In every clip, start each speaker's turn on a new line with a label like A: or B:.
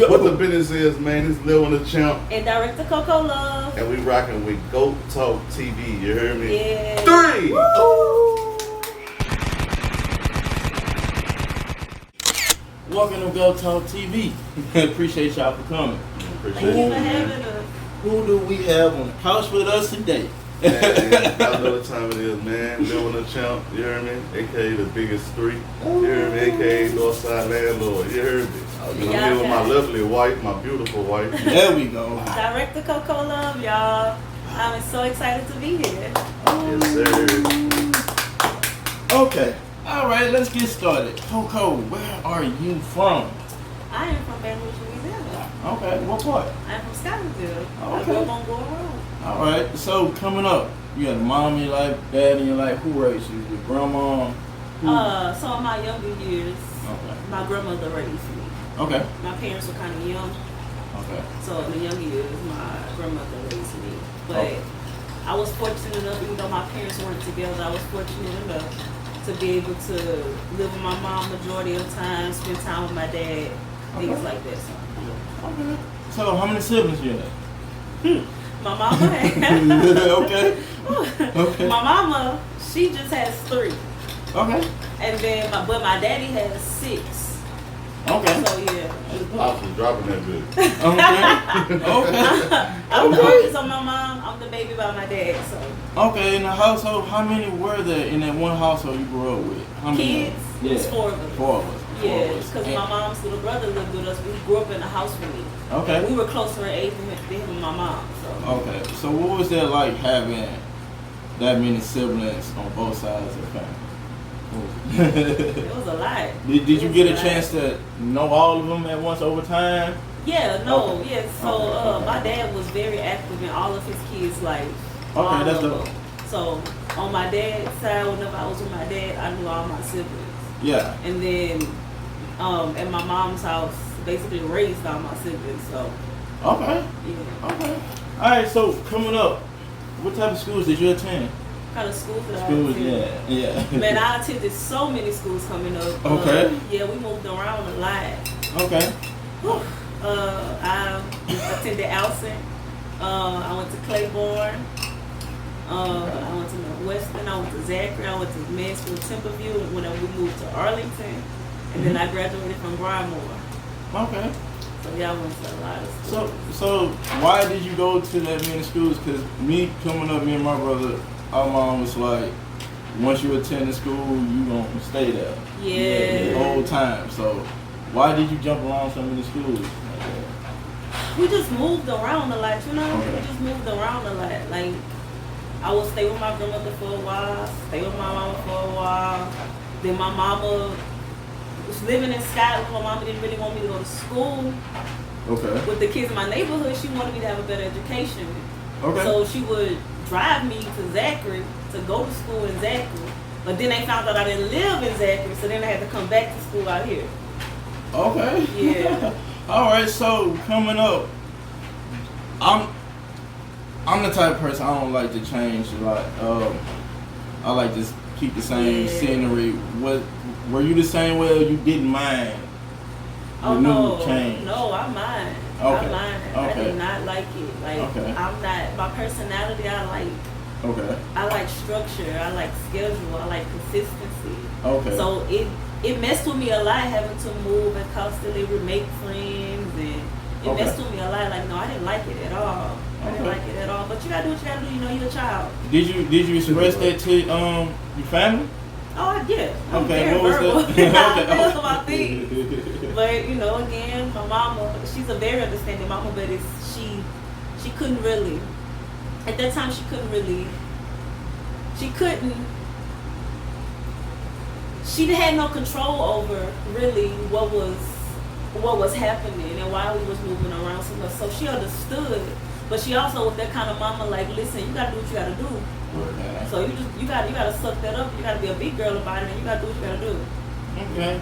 A: What the business is, man, it's Lil One The Champ.
B: And director Coco Love.
A: And we rocking with Go Talk TV, you heard me?
B: Yeah.
A: 3!
C: Welcome to Go Talk TV. Appreciate y'all for coming.
B: Thank you for having us.
C: Who do we have on the couch with us today?
A: Man, y'all know what time it is, man. Lil One The Champ, you heard me? AKA the biggest three. You heard me? AKA Northside Landlord, you heard me? I'm here with my lovely wife, my beautiful wife.
C: There we go.
B: Director Coco Love, y'all. I'm so excited to be here.
A: Yes, sir.
C: Okay. All right, let's get started. Coco, where are you from?
B: I am from Baton Rouge, Louisiana.
C: Okay, what part?
B: I'm from Scottsdale. I
C: Okay.
B: grew up on Gore Road.
C: All right, so coming up, you got a mom in your life, dad in your life. Who raised you? Your grandma?
B: So in my younger years,
C: Okay.
B: my grandmother raised me.
C: Okay.
B: My parents were kind of young,
C: Okay.
B: so in the younger years, my grandmother raised me. But
C: Okay.
B: I was fortunate enough, even though my parents weren't together, I was fortunate enough to be able to live with my mom majority of the time, spend time with my dad, things
C: Okay.
B: like that. So,
C: Okay. So how many siblings you have?
B: my mama had,
C: Okay. Okay.
B: my mama, she just has 3.
C: Okay.
B: And then, but my daddy has 6.
C: Okay.
B: So yeah.
A: Pops was dropping that bitch.
C: Okay.
B: I'm the oldest on my mom. I'm the baby by my dad. So
C: Okay, in the household, how many were there in that one household you grew up with? How many?
B: kids, it was 4 of us.
C: 4 of us.
B: Yeah, because my mom's little brother lived with us. We grew up in the house with me.
C: Okay.
B: We were closer in age than him and my mom. So
C: Okay. So what was that like having that many siblings on both sides of the family?
B: it was a lot.
C: Did you get a chance to know all of them at once over time?
B: Yeah, no,
C: Okay.
B: yeah. So
C: Okay.
B: my dad was very active in all of his kids' life.
C: Okay, that's dope.
B: So on my dad's side, whenever I was with my dad, I knew all my siblings.
C: Yeah.
B: And then at my mom's house, basically raised all my siblings. So
C: Okay.
B: yeah.
C: Okay. All right. So coming up, what type of schools did you attend?
B: Kind of schools that
C: Schools,
B: I attended.
C: yeah.
B: Man, I attended so many schools coming up.
C: Okay.
B: Yeah, we moved around a lot.
C: Okay.
B: Whew. I attended Alson. I went to Claiborne. I went to Northwestern. I went to Zachary. I went to Mansfield, Templeview. When we moved to Arlington, and then I graduated from Broadmoor.
C: Okay.
B: So yeah, I went to a lot of schools.
C: So why did you go to that many schools? Because me coming up, me and my brother, our mom was like, once you attend the school, you gonna stay there.
B: Yeah.
C: The whole time. So why did you jump around so many schools?
B: We just moved around a lot, you know?
C: Okay.
B: We just moved around a lot. Like, I would stay with my grandmother for a while, stay with my mama for a while. Then my mama was living in Scotland. My mama didn't really want me to go to school
C: Okay.
B: with the kids in my neighborhood. She wanted me to have a better education.
C: Okay.
B: So she would drive me to Zachary to go to school in Zachary. But then they found out I didn't live in Zachary, so then I had to come back to school out here.
C: Okay.
B: Yeah.
C: All right. So coming up, I'm the type of person I don't like to change a lot. I like to keep the same
B: Yeah.
C: scenery. Were you the same way, or you didn't mind
B: Oh
C: the
B: no,
C: new change?
B: no, I mind.
C: Okay.
B: I mind. I
C: Okay.
B: did not like it. Like
C: Okay.
B: I'm not. My personality,
C: Okay.
B: I like structure. I like schedule. I like consistency.
C: Okay.
B: So it messed with me a lot having to move and constantly make friends, and it
C: Okay.
B: messed with me a lot. Like no, I didn't like it at all. I didn't
C: Okay.
B: like it at all. But you gotta do what you gotta do. You know, you're a child.
C: Did you express that to your family?
B: Oh, I get. I'm
C: Okay,
B: very
C: what was
B: verbal.
C: that?
B: I feel about things. But you know, again, my mama, she's a very understanding mama, but she couldn't really. At that time, she had no control over really what was happening and why we was moving around so much. So she understood, but she also was that kind of mama. Like, listen, you gotta do what you gotta do.
C: Okay.
B: So you gotta suck that up. You gotta be a big girl about it, and you gotta do what you gotta do.
C: Okay.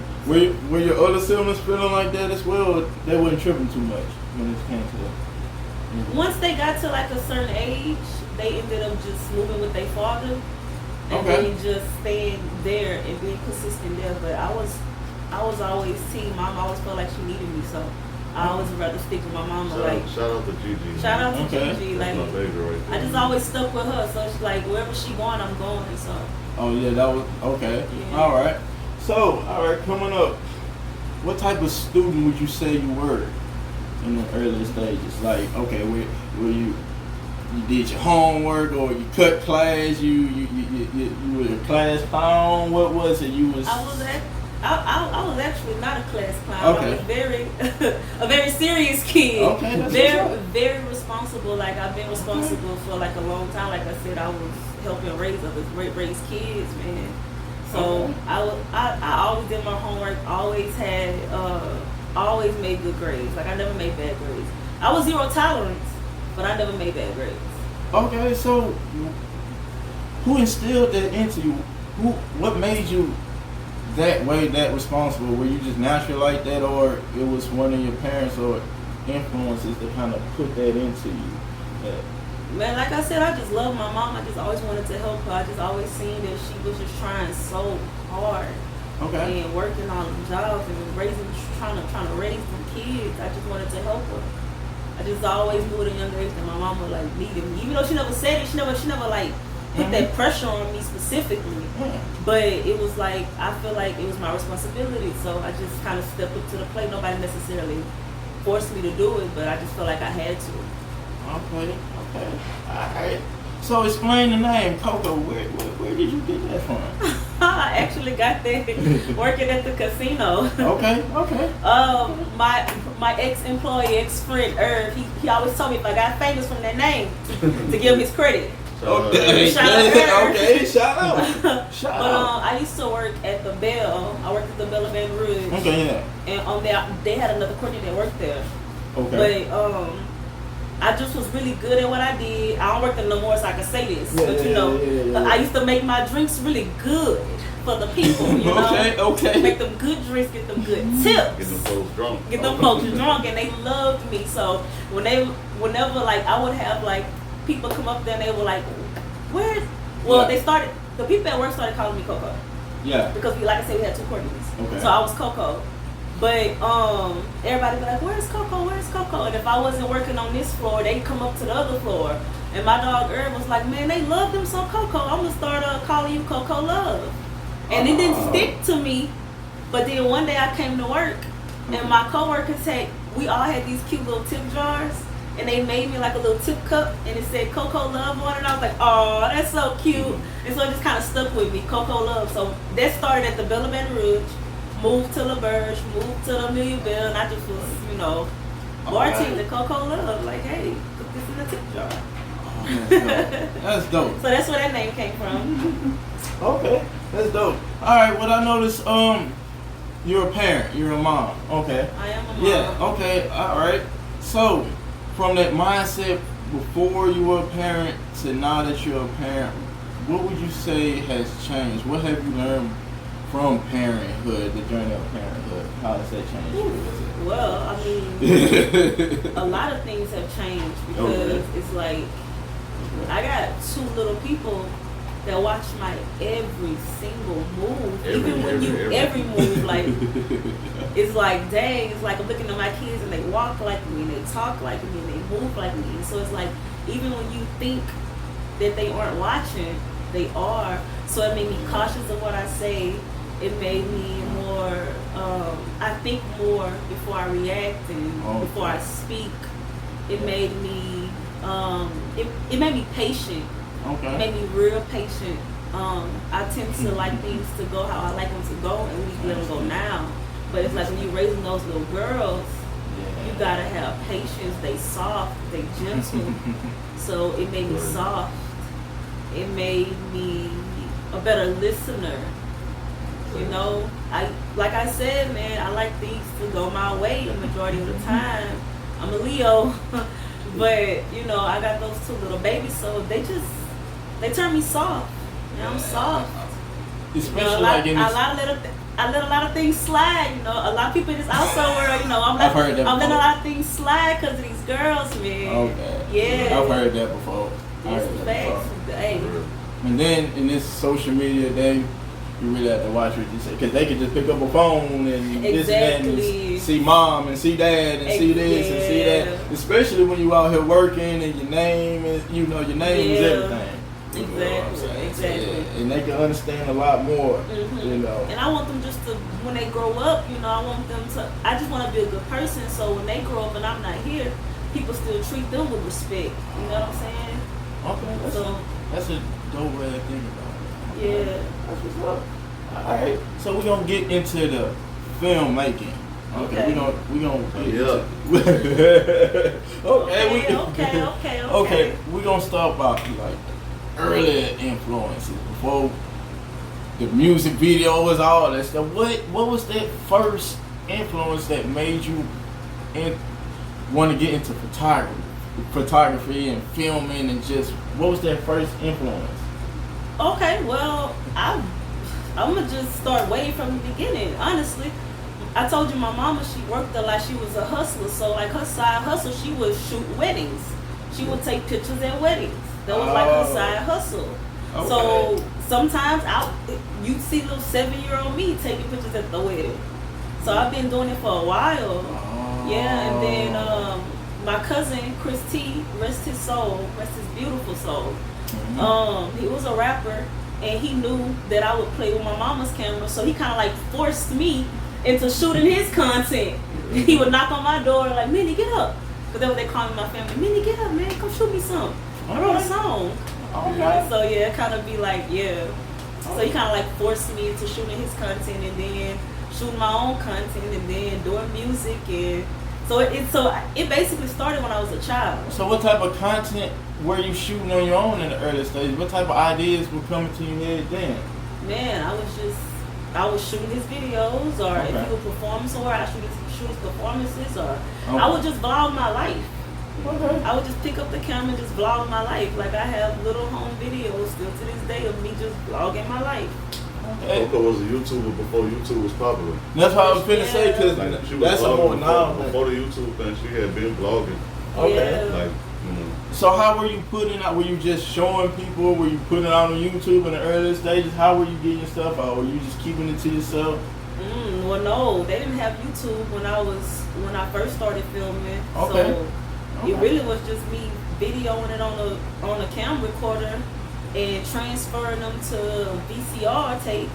C: Were your other siblings feeling like that as well, or they wasn't tripping too much when it came to that?
B: Once they got to like a certain age, they ended up just moving with their father, and
C: Okay.
B: then just staying there and being consistent there. But I was always team. Mom always felt like she needed me, so I always rather stick with my mama.
A: Shout out to Gigi.
B: Shout out to Gigi.
A: That's my baby right there.
B: I just always stuck with her. So she's like, wherever she going, I'm going. So.
C: Oh yeah, that was okay.
B: Yeah.
C: All right. So, coming up, what type of student would you say you were in the early stages? Like, okay, were you did your homework or you cut class? You were a class clown? What was it? You was.
B: I was actually not a class clown.
C: Okay.
B: I was a very serious kid.
C: Okay, that's
B: very responsible. Like I've been responsible for like a long time. Like I said, I was helping raise kids, man. So
C: okay.
B: I always did my homework. Always made good grades. Like I never made bad grades. I was zero tolerance, but I never made bad grades.
C: Okay, so who instilled that into you? What made you that way, that responsible? Were you just naturally like that, or it was one of your parents or influences that kind of put that into you? Yeah.
B: Man, like I said, I just love my mom. I just always wanted to help her. I just always seen that she was just trying so hard.
C: Okay.
B: And working on jobs and trying to raise some kids. I just wanted to help her. I just always knew at a young age that my mom would like needed me. Even though she never said it, she never like put that pressure on me specifically. But it was like, I feel like it was my responsibility. So I just kind of stepped up to the plate. Nobody necessarily forced me to do it, but I just felt like I had to.
C: Okay. Alright. So explain the name, Coco. Where did you get that from?
B: I actually got that working at the casino.
C: Okay.
B: My ex-friend Irv, he always told me if I got famous from that name to give him his credit.
C: Okay.
B: Shout out Irv.
C: Okay, shout out.
B: But I used to work at the Bell. I worked at the Bell of Baton Rouge.
C: Okay, yeah.
B: And they had another coordinator that worked there.
C: Okay.
B: But I just was really good at what I did. I don't work there no more, so I can say this. Yeah. I used to make my drinks really good for the people, you know.
C: Okay.
B: Make them good drinks, get them good tips.
A: Get them folks drunk.
B: Get them folks drunk, and they loved me. So whenever like I would have like people come up there and they were like, "Where's?" Well, the people at work started calling me Coco.
C: Yeah.
B: Because like I said, we had two coordinators.
C: Okay.
B: So I was Coco. But everybody be like, "Where's Coco? Where's Coco?" And if I wasn't working on this floor, they'd come up to the other floor. And my dog Herb was like, "Man, they love them so Coco. I'm gonna start calling you Coco Love." And it didn't stick to me. But then one day I came to work, and my coworkers we all had these cute little tip jars, and they made me like a little tip cup, and it said Coco Love on it. And I was like, "Oh, that's so cute." And so it just kind of stuck with me, Coco Love. So that started at the Bell of Baton Rouge. Moved to La Berge, moved to the Amelia Bell, and I just was, bartending Coco Love. Like, hey, put this in a tip jar.
C: That's dope.
B: So that's where that name came from.
C: Okay, that's dope. All right, what I noticed, you're a parent, you're a mom. Okay.
B: I am a mom.
C: Yeah. Okay. All right. So, from that mindset before you were a parent to now that you're a parent, what would you say has changed? What have you learned from parenthood, the journey of parenthood? How has that changed you?
B: Well, I mean, a lot of things have changed because it's like I got two little people that watch my every single move. Every move, like it's like, dang, it's like I'm looking at my kids and they walk like me and they talk like me and they move like me. And so it's like even when you think that they aren't watching, they are. So it made me cautious of what I say. It made me more, I think more before I react and before I speak. It made me, it made me patient.
C: Okay.
B: It made me real patient. I tend to like things to go how I like them to go, and we let them go now. But it's like when you're raising those little girls, you gotta have patience. They soft, they gentle. So it made me soft. It made me a better listener. You know, like I said, man, I like things to go my way the majority of the time. I'm a Leo, but I got those two little babies, so they turn me soft. I'm soft.
C: Especially
B: I let a lot of things slide. A lot of people in this outside world, I'm letting a lot of things slide because of these girls, man.
C: Okay.
B: Yeah.
C: I've heard that before.
B: It's the facts. Hey.
C: And then in this social media day, You really have to watch what you say, because they can just pick up a phone and this and that
B: Exactly.
C: and see mom and see dad and see this and see that. Especially when you out here working and your name is, you know, your name is everything. You know what I'm saying?
B: Exactly.
C: Yeah, and they can understand a lot more, you know.
B: And I want them just to, when they grow up, you know, I want them to, I just want to be a good person, so when they grow up and I'm not here, people still treat them with respect. You know what I'm saying?
C: Okay, that's a dope way to think about it.
B: Yeah.
C: That's what's up. Alright, so we're gonna get into the filmmaking. Okay. We gonna Okay, we're gonna start about like earlier influences before the music videos, all that stuff. What was that first influence that made you want to get into photography and filming, and just what was that first influence?
B: Okay, well, I'm gonna just start way from the beginning. Honestly, I told you my mama, she worked a lot. She was a hustler, so like her side hustle, she would shoot weddings. She would take pictures at weddings. That was like her side hustle.
C: Okay.
B: So sometimes you'd see little 7-year-old me taking pictures at the wedding. So I've been doing it for a while. Yeah, and then my cousin Chris T, rest his soul, rest his beautiful soul. He was a rapper, and he knew that I would play with my mama's camera, so he kind of like forced me into shooting his content. He would knock on my door like, "Minnie, get up," because that's what they call me, my family. "Minnie, get up, man, come shoot me some. I wrote a song."
C: Okay.
B: So yeah, it kind of be like, yeah. So he kind of like forced me into shooting his content, and then shooting my own content, and then doing music, and so it basically started when I was a child.
C: So what type of content were you shooting on your own in the early stages? What type of ideas were coming to your head then?
B: Man, I was shooting his videos, or if he would perform somewhere, I shoot his performances, or I would just vlog my life.
C: Okay.
B: I would just pick up the camera and just vlog my life. Like I have little home videos still to this day of me just vlogging my life.
C: Okay.
A: Coco was a YouTuber before YouTube was popular.
C: That's what I was finna say, because
A: Like, she was
C: that's a more
A: vlogging
C: now.
A: before the YouTube thing. She had been vlogging.
C: Okay.
B: Yeah.
A: Like, you know.
C: So how were you putting out? Were you just showing people? Were you putting it out on YouTube in the early stages? How were you getting your stuff out? Were you just keeping it to yourself?
B: Well, no, they didn't have YouTube when I first started filming.
C: Okay.
B: So it really was just me videoing it on a camera recorder and transferring them to VCR tapes.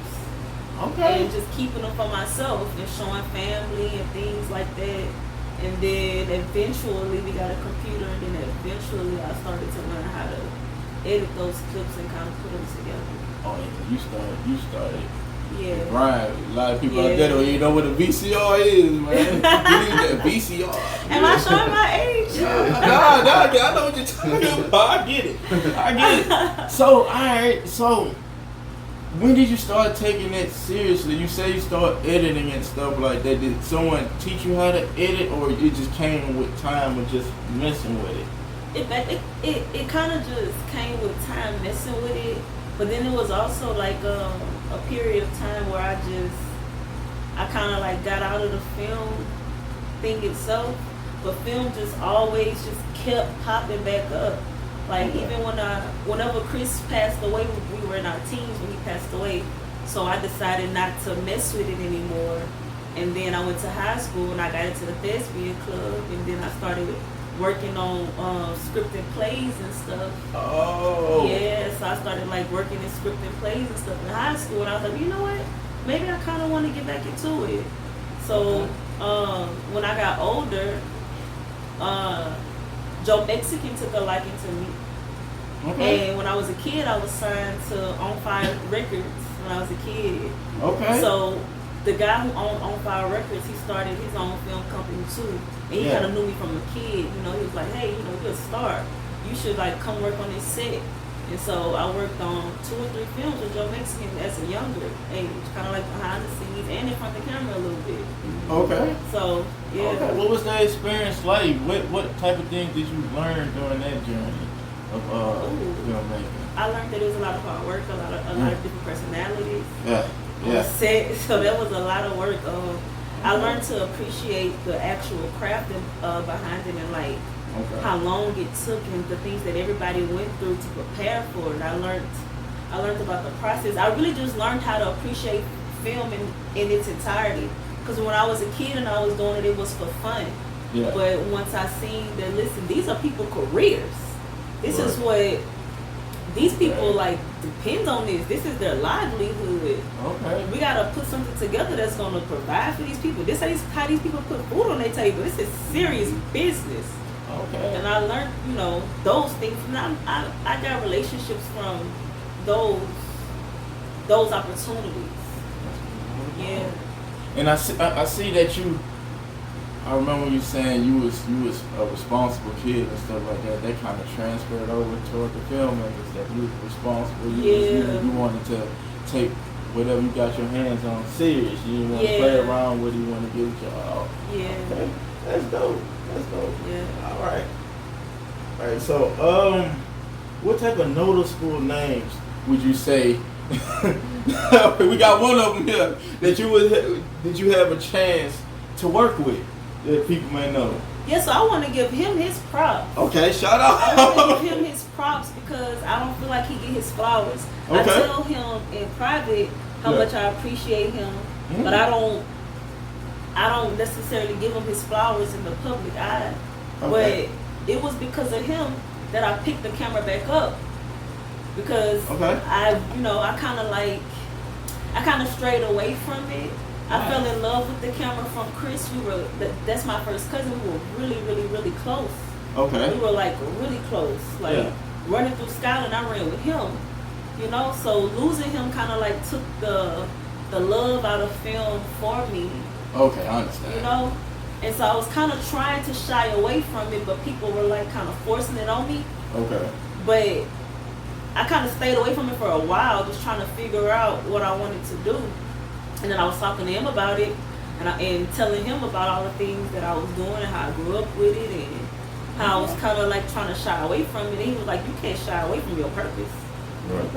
C: Okay.
B: And just keeping them for myself and showing family and things like that. And then eventually we got a computer, and then eventually I started to learn how to edit those clips and kind of put them together.
C: Oh yeah, you started.
B: Yeah.
C: Right. A lot of people out there don't even know what a VCR is, man. You need that VCR.
B: Am I showing my age?
C: Nah, I know what you're talking about. I get it. So, alright, so when did you start taking it seriously? You say you start editing and stuff like that. Did someone teach you how to edit, or it just came with time of just messing with it?
B: It kind of just came with time messing with it, but then it was also like a period of time where I kind of like got out of the film thing itself, but film just always just kept popping back up. Like even whenever Chris passed away, we were in our teens when he passed away, so I decided not to mess with it anymore. And then I went to high school and I got into the thespian club, and then I started working on scripted plays and stuff.
C: Oh.
B: Yeah, so I started like working in scripted plays and stuff in high school, and I was like, you know what? Maybe I kind of want to get back into it. So when I got older, Joe Mexican took a liking to me. Okay. And when I was a kid, I was signed to On Fire Records when I was a kid. Okay. So the guy who owned On Fire Records, he started his own film company too. And he kind of knew me from a kid. You know, he was like, hey, you know, you're a star. You should like come work on this set. And so I worked on 2 or 3 films with Joe Mexican as a younger age, kind of like behind the scenes and in front of the camera a little bit. Okay. So, yeah.
C: Okay. What was that experience like? What type of things did you learn during that journey of filmmaking?
B: I learned that it was a lot of hard work, a lot of different personalities.
C: Yeah.
B: On set, so that was a lot of work. I learned to appreciate the actual craft behind it, and like how long it took and the things that everybody went through to prepare for it. I I learned about the process. I really just learned how to appreciate film in its entirety. Because when I was a kid and I was doing it was for fun.
C: Yeah.
B: But once I seen that, listen, these are people's careers. This is what these people like depend on this. This is their livelihood.
C: Okay.
B: We gotta put something together that's gonna provide for these people. This is how these people put food on their table. This is serious business.
C: Okay.
B: And I learned, you know, those things. And I got relationships from those opportunities. Yeah.
C: And I see that you. I remember you saying you was a responsible kid and stuff like that. That kind of transferred over toward the filmmakers, that you was responsible. You wanted to take whatever you got your hands on serious. You didn't want to play around with it. You want to give it your all.
B: Yeah.
C: Okay. That's dope. That's dope.
B: Yeah.
C: All right. All right. So, what type of noticeable names would you say? We got one of them here that you have a chance to work with that people may know.
B: Yeah, so I want to give him his props.
C: Okay, shout out.
B: I want to give him his props because I don't feel like he get his flowers.
C: Okay.
B: I tell him in private how much I appreciate him, but I don't necessarily give him his flowers in the public eye.
C: Okay.
B: But it was because of him that I picked the camera back up. Because I kind of strayed away from it. I fell in love with the camera from Chris. That's my first cousin. We were really, really, really close.
C: Okay.
B: We were like really close. Like running through Skyland, I ran with him. You know, so losing him kind of like took the love out of film for me.
C: Okay, I understand.
B: You know, and so I was kind of trying to shy away from it, but people were like kind of forcing it on me.
C: Okay.
B: But I kind of stayed away from it for a while, just trying to figure out what I wanted to do. And then I was talking to him about it, and telling him about all the things that I was doing and how I grew up with it, and how I was kind of like trying to shy away from it. And he was like, "You can't shy away from your purpose."
A: Right.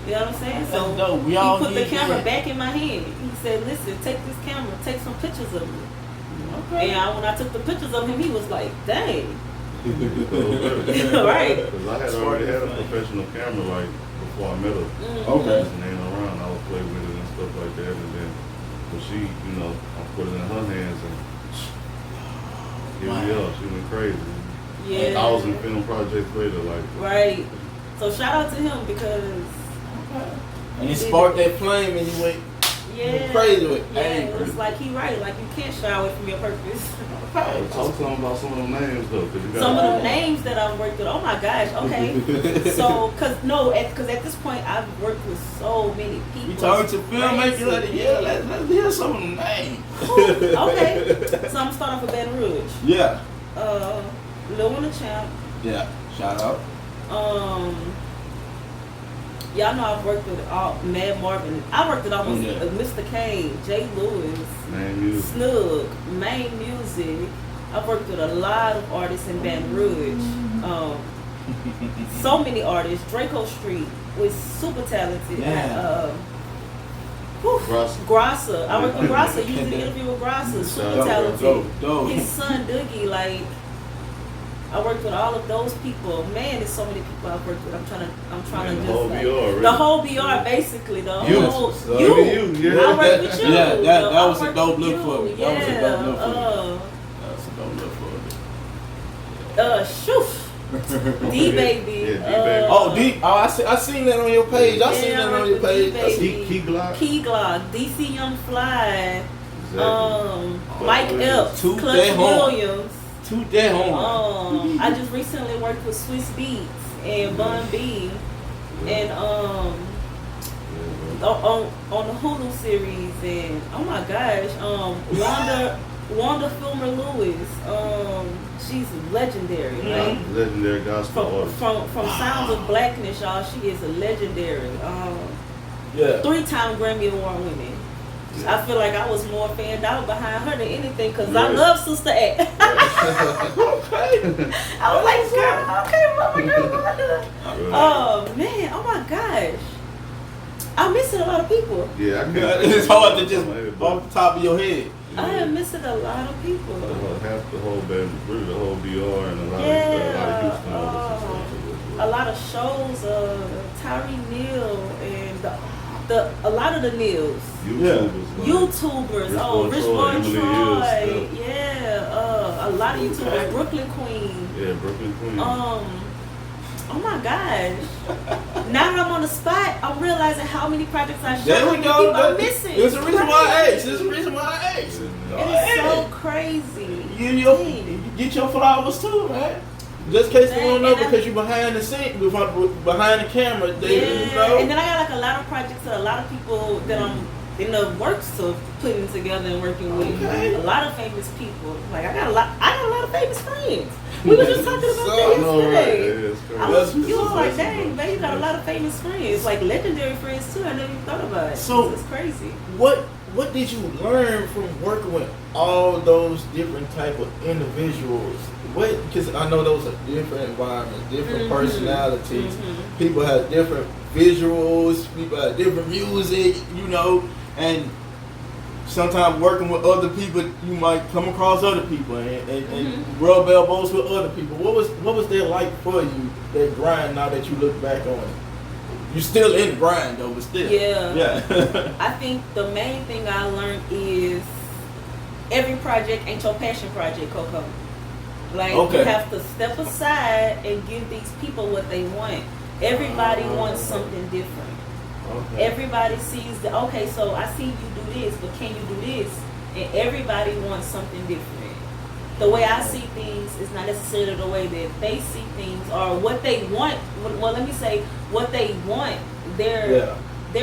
B: You know what I'm saying? So
C: he
B: put the camera back in my hand. He said, "Listen, take this camera, take some pictures of me."
C: Okay.
B: And when I took the pictures of him, he was like, "Dang."
A: Right.
B: Right.
A: Because I had already had a professional camera like before I met her.
C: Okay.
A: And then around, I would play with it and stuff like that. And then when she, you know, I put it in her hands and here we are. She went crazy.
B: Yeah.
A: 1,000 film projects later, like.
B: Right. So shout out to him because.
C: And he sparked that flame and you went crazy with it.
B: Yeah, it's like he right. Like you can't shy away from your purpose.
A: I was talking about some of them names though. Cause you got
B: Some of them names that I've worked with. Oh my gosh. Okay. So, because at this point I've worked with so many people.
C: You talking to filmmakers? Let's hear some of them names.
B: Okay. So I'm gonna start off with Baton Rouge.
C: Yeah.
B: Lil One The Champ.
C: Yeah. Shout out.
B: Y'all know I've worked with Mad Marvin. I worked with almost Mista Cain, J. Lewis, Snug, Main Music. I've worked with a lot of artists in Baton Rouge. So many artists. Draco Street was super talented.
C: Yeah.
B: Grassa. I worked with Grassa. Used to interview with Grassa. Super talented.
C: Dope.
B: His son Dougie, like. I worked with all of those people. Man, there's so many people I've worked with. I'm trying to
A: the whole
B: just
A: BR, really.
B: the whole BR basically. The
A: You.
B: whole
A: Yeah.
B: I worked with you.
C: Yeah, that was a dope look for me.
B: Yeah.
C: That was a dope look for me.
B: Shoot. D baby.
A: Yeah, D baby.
C: I seen that on your page. I seen that on your page.
A: Key Glock.
B: Key Glock. DC Young Fly.
A: Exactly.
B: Mike Epps.
C: Toot
B: Clutch
C: that horn.
B: Williams.
C: Toot that home.
B: I just recently worked with Swiss Beats and Bun B, and on the Hulu series, and oh my gosh, Wanda Filmer Lewis, she's legendary. Like,
A: Legendary gospel artist.
B: From Sounds of Blackness, y'all, she is a legendary. 3-time Grammy Award winning. I feel like I was more fanned out behind her than anything because I love Sister Act.
C: Okay.
B: I was like, girl, okay, mama. Oh man, oh my gosh, I'm missing a lot of people.
A: Yeah, I can't.
C: It's hard to just off the top of your head.
B: I am missing a lot of people.
A: Half the whole band, really the whole BR and a lot of Houston artists.
B: A lot of shows, Kyrie Neal and a lot of the Neals. YouTubers. Rich Boy Troy. Yeah. A lot of YouTubers.
C: Okay.
B: Brooklyn Queen.
A: Yeah, Brooklyn Queen.
B: Oh my gosh. Now that I'm on the spot, I'm realizing how many projects I shot.
C: There
B: How
C: we
B: many
C: go.
B: people I'm missing.
C: There's a reason why I asked.
A: Yeah.
B: It is so crazy.
C: You get your flowers too, man. Just in case they don't know,
B: And
C: because you're behind the scene, behind the camera. They, you know.
B: And then I got like a lot of projects that a lot of people that I'm in the works of putting together and working with.
C: Okay.
B: A lot of famous people. Like I got a lot of famous friends. We were just talking about that yesterday.
A: It's crazy.
B: You was like, dang, man, you got a lot of famous friends, like legendary friends too. I never even thought about it.
C: So
B: it's crazy.
C: What did you learn from working with all those different type of individuals? Because I know those are different environments, different personalities. People have different visuals. People have different music. You know, and sometimes working with other people, you might come across other people and rub elbows with other people. What was that like for you, that grind, now that you look back on it? You're still in the grind though, but still.
B: Yeah. I think the main thing I learned is every project ain't your passion project, Coco. Like you have to step aside and give these people what they want. Everybody wants something different. Okay. Everybody sees so I see you do this, but can you do this? And everybody wants something different. The way I see things is not necessarily the way that they see things or what they want. Well, let me say what they want. They're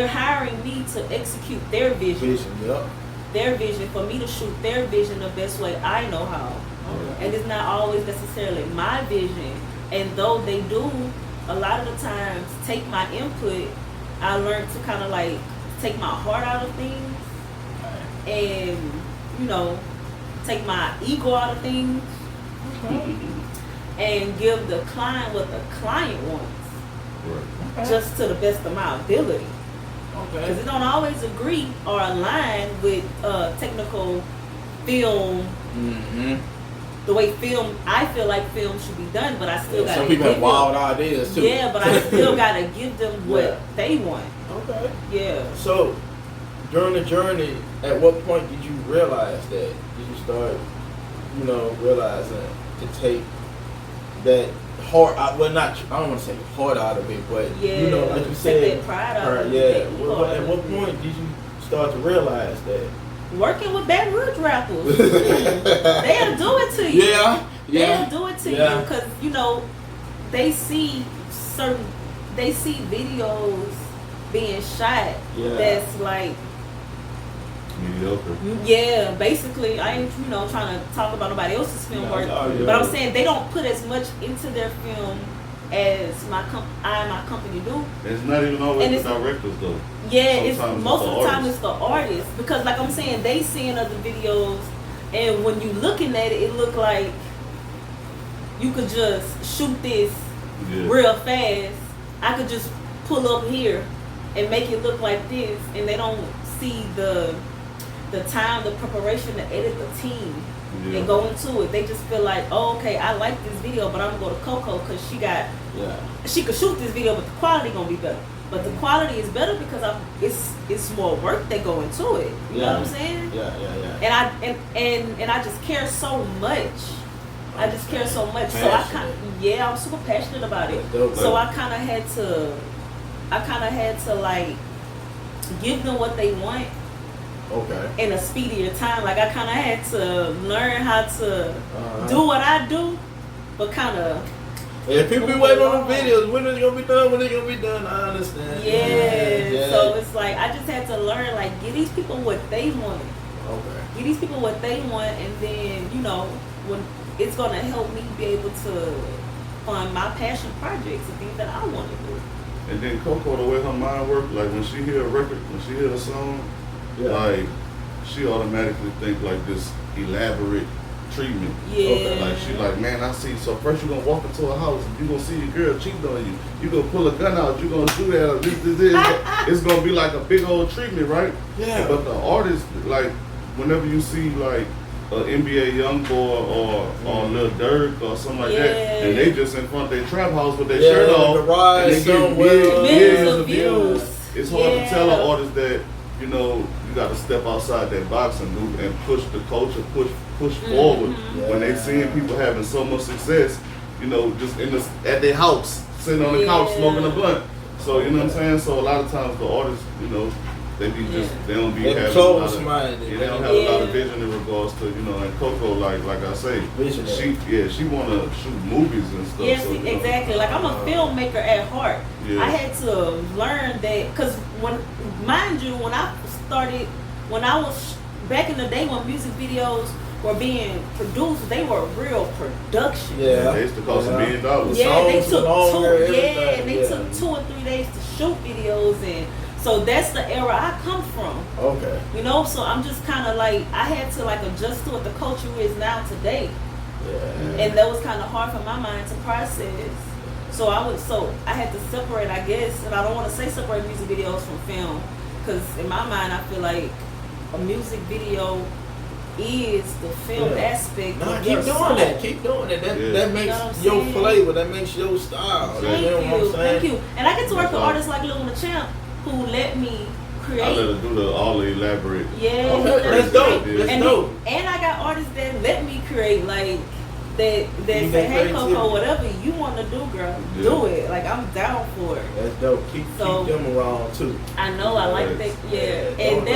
B: hiring me to execute their vision. Their vision, for me to shoot their vision the best way I know how. And it's not always necessarily my vision. And though they do, a lot of the times, take my input, I learned to kind of like take my heart out of things and, you know, take my ego out of things and give the client what the client wants, just to the best of my ability. Because it don't always agree or align with technical film, the way film, I feel like film should be done, but I still got to
C: some people have wild ideas too.
B: Yeah, but I still got to give them what they want.
C: Okay.
B: Yeah.
C: So, during the journey, at what point did you realize that? Did you start, realizing to take that heart out? Well, I don't want to say heart out of it, but like you said,
B: take that pride out of it.
C: At what point did you start to realize that?
B: Working with Baton Rouge rappers, they'll do it to you. They'll do it to you because they see videos being shot that's like
A: mediocre.
B: Yeah, basically, I ain't trying to talk about nobody else's film work, but I'm saying they don't put as much into their film as my company do.
A: It's not even always the directors though.
B: Yeah, it's most of the time it's the artists, because like I'm saying, they seeing other videos, and when you looking at it, it look like you could just shoot this real fast. I could just pull up here and make it look like this, and they don't see the time, the preparation to edit the team and go into it. They just feel like, oh, okay, I like this video, but I'm gonna go to Coco because she could shoot this video, but the quality gonna be better. But the quality is better because it's more work that go into it. You know what I'm saying?
C: Yeah.
B: And I just care so much. I just care so much.
C: Passionate.
B: So I'm super passionate about it. So I kind of had to like give them what they want. In a speedier time. Like I kind of had to learn how to do what I do, but kind of.
C: Yeah, people be waiting on the videos. When is it gonna be done? When is it gonna be done? I understand.
B: Yeah. So it's like I just had to learn, like, give these people what they want. Give these people what they want, and then when it's gonna help me be able to fund my passion projects and things that I want to do.
A: And then Coco, the way her mind works, like when she hear a record, when she hear a song, like she automatically think like this elaborate treatment. Like she like, man, I see. So first you're gonna walk into a house, you're gonna see your girl cheating on you. You're gonna pull a gun out, you're gonna do that. This. It's gonna be like a big old treatment, right? Yeah. But the artist, like, whenever you see like NBA young boy or Lil Durk or something like that, and they just in front of their trap house with their shirt off, and they get millions of views. It's hard to tell an artist that, you know, you got to step outside that box and push the culture, push forward. When they seeing people having so much success, you know, just at their house, sitting on the couch smoking a blunt. So you know what I'm saying. So a lot of times the artists, you know, they don't be having a lot of, they don't have a lot of vision in regards to, you know, and Coco, like I say, she wanna shoot movies and stuff.
B: Yes,
A: so,
B: exactly. Like I'm a filmmaker at heart. I had to learn that because when I was back in the day when music videos were being produced, they were real production.
A: They used to cost $1 million.
B: They took 2 or 3 days to shoot videos, and so that's the era I come from.
C: Okay.
B: You know, so I'm just kind of like, I had to like adjust to what the culture is now today. And that was kind of hard for my mind to process. So I had to separate, I guess, and I don't want to say separate music videos from film, because in my mind I feel like a music video is the film aspect.
C: No, keep doing that. Keep doing it. That makes your flavor. That makes your style.
B: Thank you. And I get to work with artists like Lil One The Champ, who let me create.
A: I let her do all the elaborate.
C: That's dope.
B: And I got artists that let me create, like that say, hey Coco, whatever you want to do, girl, do it. Like I'm down for it.
C: That's dope. Keep them around too.
B: I know. I like that. And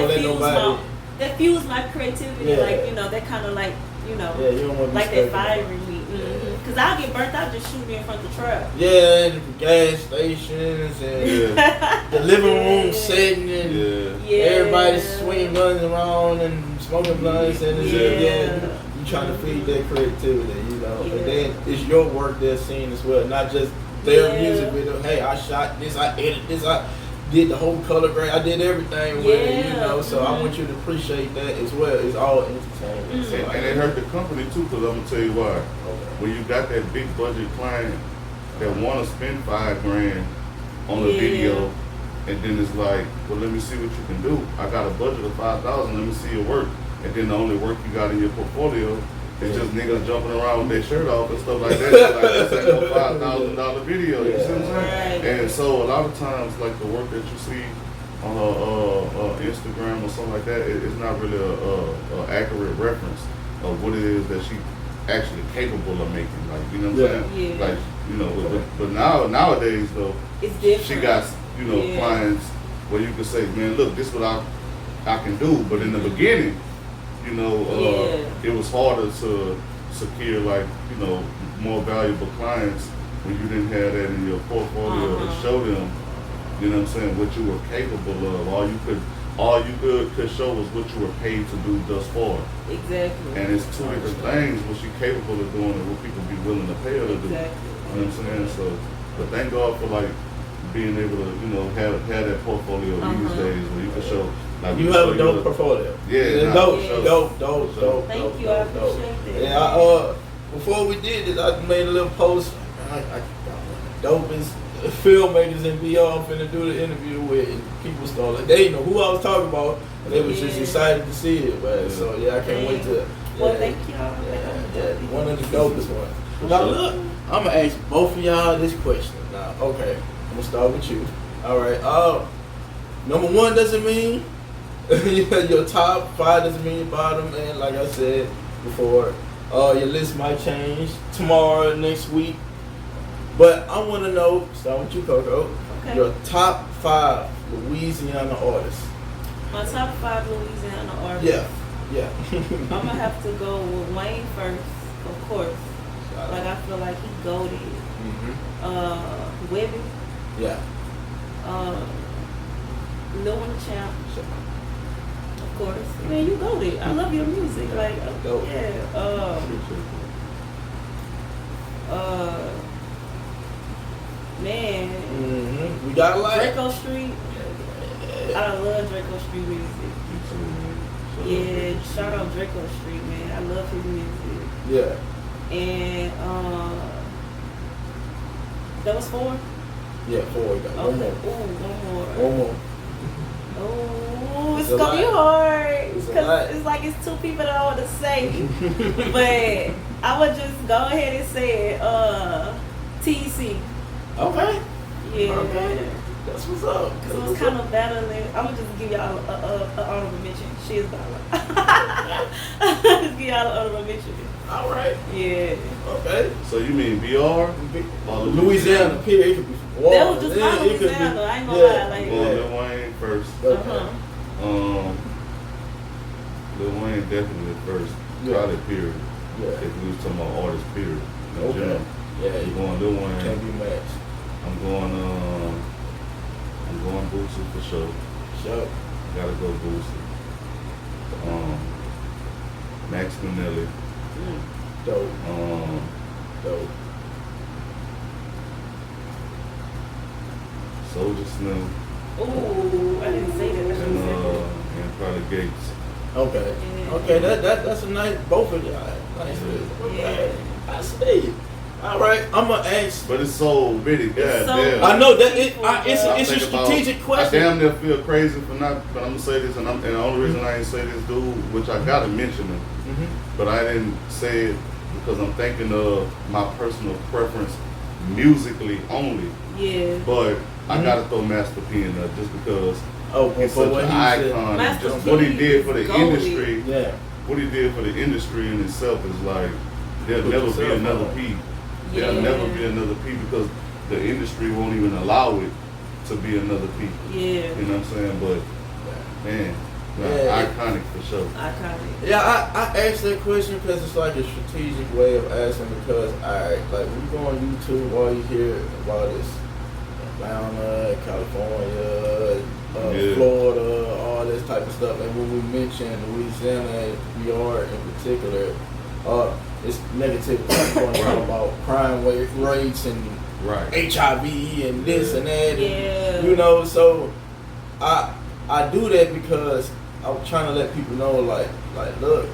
B: that fuels my creativity. Like, you know, that kind of like, you know,
C: you don't want to
B: like that fire in me. Cause I'll get burnt out just shooting in front of the trap.
C: The gas stations and the living room setting and everybody swinging guns around and smoking blunts and you trying to feed that creativity, you know. And then it's your work they're seeing as well, not just their music video. Hey, I shot this, I edited this, I did the whole color grade, I did everything with it, you know. So I want you to appreciate that as well. It's all entertainment. So
A: and it hurt the company too, because I'm gonna tell you why. When you got that big budget client that want to spend $5,000 on a video, and then it's like, well, let me see what you can do. I got a budget of $5,000. Let me see your work. And then the only work you got in your portfolio is just niggas jumping around with their shirt off and stuff like that. Like, this ain't no $5,000 video. You see what I'm saying? And so a lot of times, like the work that you see on Instagram or something like that, it's not really a accurate reference of what it is that she actually capable of making. Like, you know what I'm saying? Like, you know, but nowadays though,
B: it's different.
A: She got, you know, clients where you can say, man, look, this is what I can do. But in the beginning, you know, it was harder to secure, like, you know, more valuable clients when you didn't have that in your portfolio to show them, you know what I'm saying, what you were capable of. All you could show was what you were paid to do thus far.
B: Exactly.
A: And it's two different things, what you're capable of doing and what people be willing to pay her to do. You know what I'm saying? So, but thank God for like being able to, you know, have that portfolio these days where you can show. Like,
C: you have a dope portfolio. Dope.
B: Thank you, I appreciate that.
C: Yeah, before we did this, I made a little post. I dopest filmmakers in VR finna do the interview with, and people started, they know who I was talking about, and they was just excited to see it, man. So I can't wait to.
B: Well, thank y'all.
C: One of the dopest ones. Now look, I'm gonna ask both of y'all this question. Now, okay, I'm gonna start with you. All right. Number one doesn't mean your top 5 doesn't mean your bottom, and like I said before, your list might change tomorrow, next week. But I want to know, start with you, Coco, your top 5 Louisiana artists.
B: My top 5 Louisiana artists?
C: Yeah.
B: I'm going to have to go with Wayne first, of course. Like, I feel like he goated. Webby.
C: Yeah.
B: Lil One The Champ. Of course. Man, you goated. I love your music. Like, man.
C: We got a lot.
B: Draco Street. I love Draco Street music. Yeah, shout out Draco Street, man. I love his music.
C: Yeah.
B: And that was 4?
C: Yeah, 4. We got one more.
B: Ooh, one more. Oh, it's it's gonna be hard
C: It's a
B: because
C: lot.
B: it's like it's two people that I want to say, but I would just go ahead and say it. TEC.
C: Okay.
B: Yeah.
C: Okay. That's what's up.
B: Cause it was kind of battling. I'm gonna just give y'all a honorable mention. She is battling. Just give y'all an honorable mention.
C: All right.
B: Yeah.
C: Okay.
A: So you mean BR?
C: Louisiana, period. It could be
B: That was just my
C: it could be-
B: Louisiana. I ain't gonna lie.
A: I'm
B: Like,
A: going Lil Wayne first.
C: Okay.
A: Lil Wayne definitely first.
C: Yeah.
A: Probably period.
C: Yeah.
A: If we was talking about artist period. In
C: Okay.
A: general.
C: Yeah.
A: I'm going Lil Wayne.
C: Can't be matched.
A: I'm going Boosie for sure.
C: Sure.
A: Gotta go Boosie. Max Minnelli.
C: Dope. Dope.
A: Soldier Slim.
B: ooh, I didn't say that. I should've said that.
A: And probably Gates.
C: Okay.
B: Yeah.
C: Okay. That's a nice. Both of y'all. Nice. Okay. I see. All right. I'm gonna ask.
A: But it's so many, goddamn.
C: I know that it's
A: I
C: a
A: think
C: strategic
A: I
C: question.
A: damn near feel crazy for not, but I'm gonna say this, and the only reason I ain't say this dude, which I gotta mention him, but I didn't say it because I'm thinking of my personal preference musically only.
B: Yeah.
A: But I gotta throw Master P in there just because
C: Oh,
A: he's
C: for
A: such
C: what
A: an
C: he said.
A: icon. And
B: Master
A: just
B: P
A: what he did for the
B: is goated.
A: industry,
C: Yeah.
A: what he did for the industry in itself is like there'll
C: Put
A: never be
C: yourself
A: another
C: on.
A: P.
B: Yeah.
A: There'll never be another P because the industry won't even allow it to be another P.
B: Yeah.
A: You know what I'm saying? But man,
C: Yeah.
A: iconic for sure.
B: Iconic.
C: Yeah, I asked that question because it's like a strategic way of asking because like when you go on YouTube, all you hear about is Atlanta, California,
A: Yeah.
C: Florida, all this type of stuff. And when we mention Louisiana, we are in particular, it's negative going on about crime rates and
A: Right.
C: HIV and this and that.
B: Yeah.
C: And, you know, so I do that because I'm trying to let people know, like look,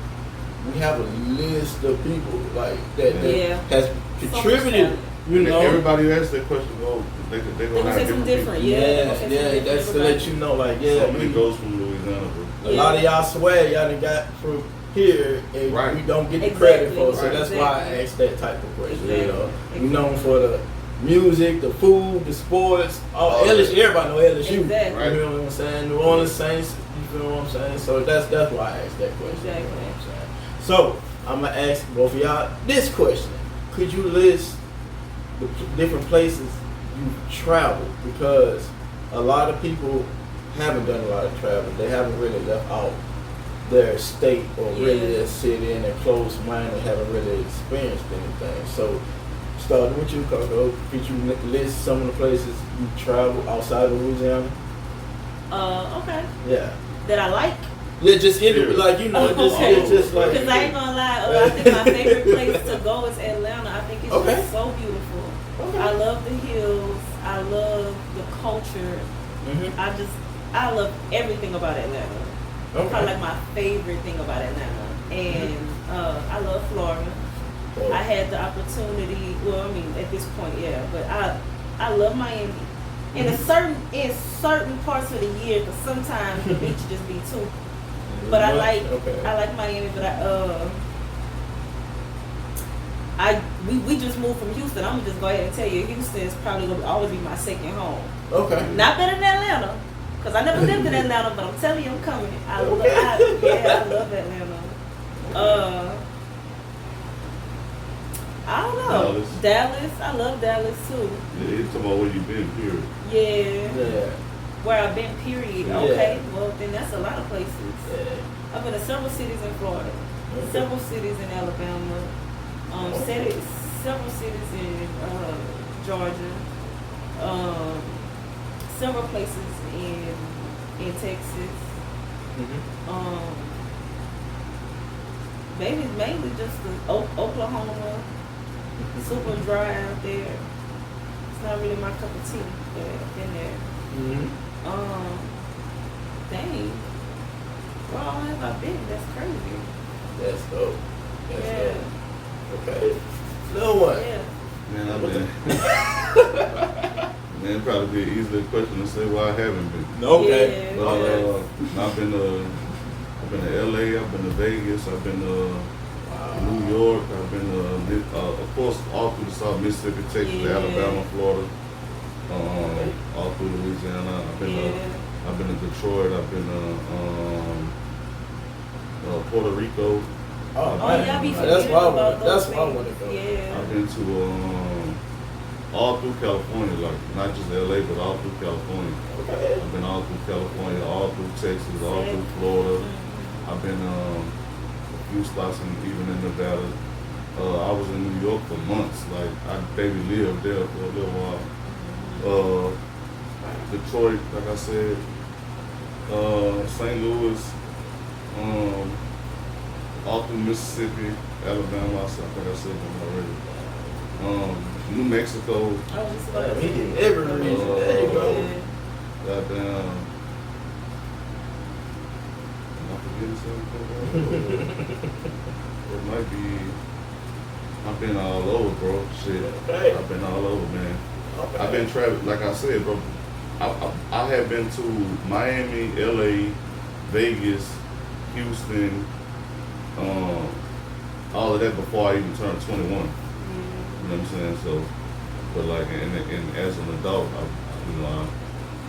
C: we have a list of people like that
B: Yeah.
C: has contributed. You
A: And
C: know,
A: everybody who asks that question, they
B: They
A: gonna
B: gonna
A: have
B: say something
A: different
B: different.
A: people.
B: Yeah.
C: that's to let you know, like, yeah,
A: Somebody goes from Louisiana, bro.
C: a lot of y'all swear y'all done got from here and
A: Right.
C: we don't get the credit
B: Exactly.
C: for it. So
A: Right.
C: that's why I asked that type of question. You know,
B: Exactly.
C: we known for the music, the food, the sports, all
A: All
C: LSU.
A: that.
C: Everybody know LSU.
B: Exactly.
A: Right.
C: You know what I'm saying? New Orleans Saints. You feel what I'm saying? So that's why I asked that question.
B: Exactly.
C: You know what I'm saying? So I'm gonna ask both of y'all this question: could you list the different places you've traveled? Because a lot of people haven't done a lot of traveling. They haven't really left out their state or really
B: Yeah.
C: their city, and they're closed minded, haven't really experienced anything. So, starting with you, Coco, could you list some of the places you traveled outside of Louisiana?
B: Okay.
C: Yeah.
B: That I like.
C: Yeah, just like
B: Okay.
C: just like.
B: Because I ain't gonna lie, I think my favorite place to go is Atlanta. I think it's
C: Okay.
B: just so beautiful.
C: Okay.
B: I love the hills. I love the culture.
C: Mhm.
B: I love everything about Atlanta.
C: Okay.
B: Probably like my favorite thing about Atlanta. And I love Florida.
C: Oh.
B: I had the opportunity. Well, I mean, at this point, yeah. But I love Miami. In certain parts of the year, because sometimes the beach just be too. But I like Miami. But we just moved from Houston. I'm gonna just go ahead and tell you, Houston is probably gonna always be my second home.
C: Okay.
B: Not better than Atlanta, because I never lived in Atlanta. But I'm telling you, I'm coming. I love Atlanta. I don't know. Dallas. I love Dallas too.
A: Yeah, it's about where you've been, period.
C: Yeah.
B: Where I've been, period.
C: Yeah.
B: Okay, well then that's a lot of places.
C: Yeah.
B: I've been to several cities in Florida,
C: Okay.
B: several cities in Alabama, several cities in Georgia, several places in Texas.
C: Mhm.
B: Mainly just the Oklahoma. Super dry out there. It's not really my cup of tea, but I've been there.
C: Mhm.
B: Dang. Where all have I been? That's crazy.
C: That's dope. That's
B: Yeah.
C: dope. Okay. Lil One.
B: Yeah.
A: Man, I've been Man, it'd probably be an easier question to say why I haven't been.
C: Okay.
A: But I've been to LA, I've been to Vegas, I've been to New York, I've been to of course all through the South, Mississippi, Texas, Alabama, Florida, all through Louisiana. I've been to Detroit, I've been to Puerto Rico.
B: Y'all be
C: that's why I want to go.
B: Yeah.
A: I've been to all through California, like not just LA, but all through California.
C: Okay.
A: I've been all through California, all through Texas, all through Florida. I've been a few spots even in Nevada. I was in New York for months. Like I maybe lived there for a little while. Detroit, like I said. St. Louis. All through Mississippi, Alabama. I think I said them already. New Mexico.
C: He did every region. There you go.
A: Goddamn. Am I forgetting something? It might be. I've been all over, bro. Shit.
C: Okay.
A: I've been all over, man.
C: Okay.
A: I've been traveling, like I said, bro. I have been to Miami, LA, Vegas, Houston, all of that before I even turned 21. You know what I'm saying? So, but like, and as an adult,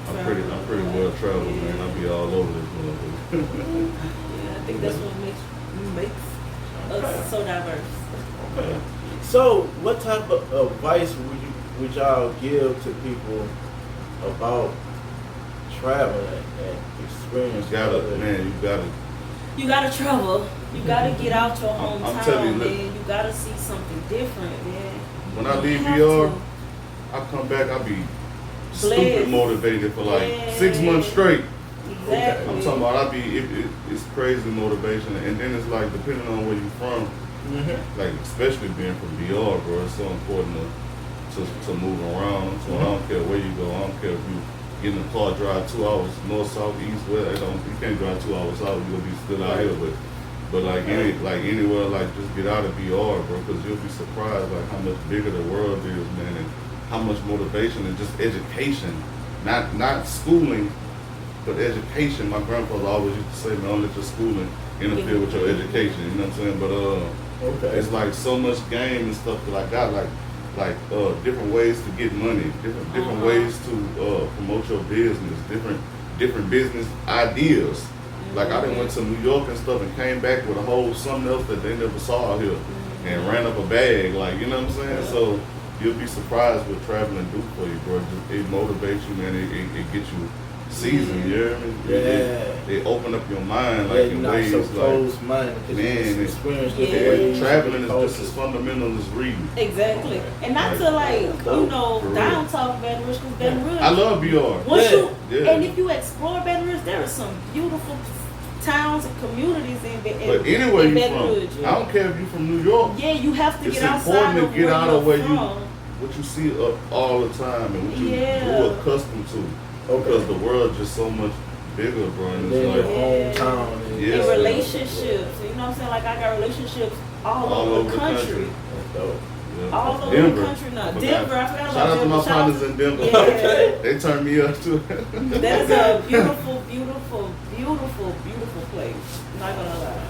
A: I'm pretty well traveled, man. I be all over this motherfucker.
B: Yeah, I think that's what makes us so diverse.
C: Okay. So, what type of advice would y'all give to people about traveling and experience?
B: You gotta travel. You gotta get out your
A: I'm telling
B: hometown,
A: you,
B: man. You gotta see something different, man.
A: When I leave BR, I come back, I be stupid motivated for like 6 months straight.
B: Exactly.
A: I'm talking about it's crazy motivation, and then it's like depending on where you from, like especially being from BR, bro, it's so important to move around. So I don't care where you go. I don't care if you get in a car, drive 2 hours north, south, east, west. You can't drive 2 hours south. You'll be still out here, but anywhere, like just get out of BR, bro, because you'll be surprised like how much bigger the world is, man, and how much motivation and just education, not schooling, but education. My grandfather always used to say, man, don't let your schooling interfere with your education. You know what I'm saying? But it's like so much game and stuff that I got, like different ways to get money, different ways to promote your business, different business ideas. Like I done went to New York and stuff and came back with a whole something else that they never saw out here and ran up a bag, like, you know what I'm saying? So you'll be surprised what traveling do for you, bro. It motivates you, man. It gets you seasoned, you hear me?
C: Yeah.
A: It open up your mind, like in ways
C: so
A: like,
C: man,
A: it's traveling is just as fundamental as reading.
B: Exactly. And not to down talk Baton Rouge, because Baton Rouge.
A: I love BR.
B: And if you explore Baton Rouge, there are some beautiful towns and communities in Baton Rouge.
A: But anywhere you from, I don't care if you're from New York.
B: Yeah, you have to
A: it's
B: get outside
A: important to get out of where
B: from.
A: what you see all the time and what you're accustomed to. Because the world's just so much bigger, bro. And it's like
C: hometown.
B: And relationships. You know what I'm saying? Like I got relationships all over the country.
A: Yeah.
B: All over
A: Denver.
B: the country now. Denver, I forgot about
A: Shout out to my partners in Denver.
B: Yeah.
A: They turned me up too.
B: That is a beautiful, beautiful, beautiful, beautiful place. Not gonna lie.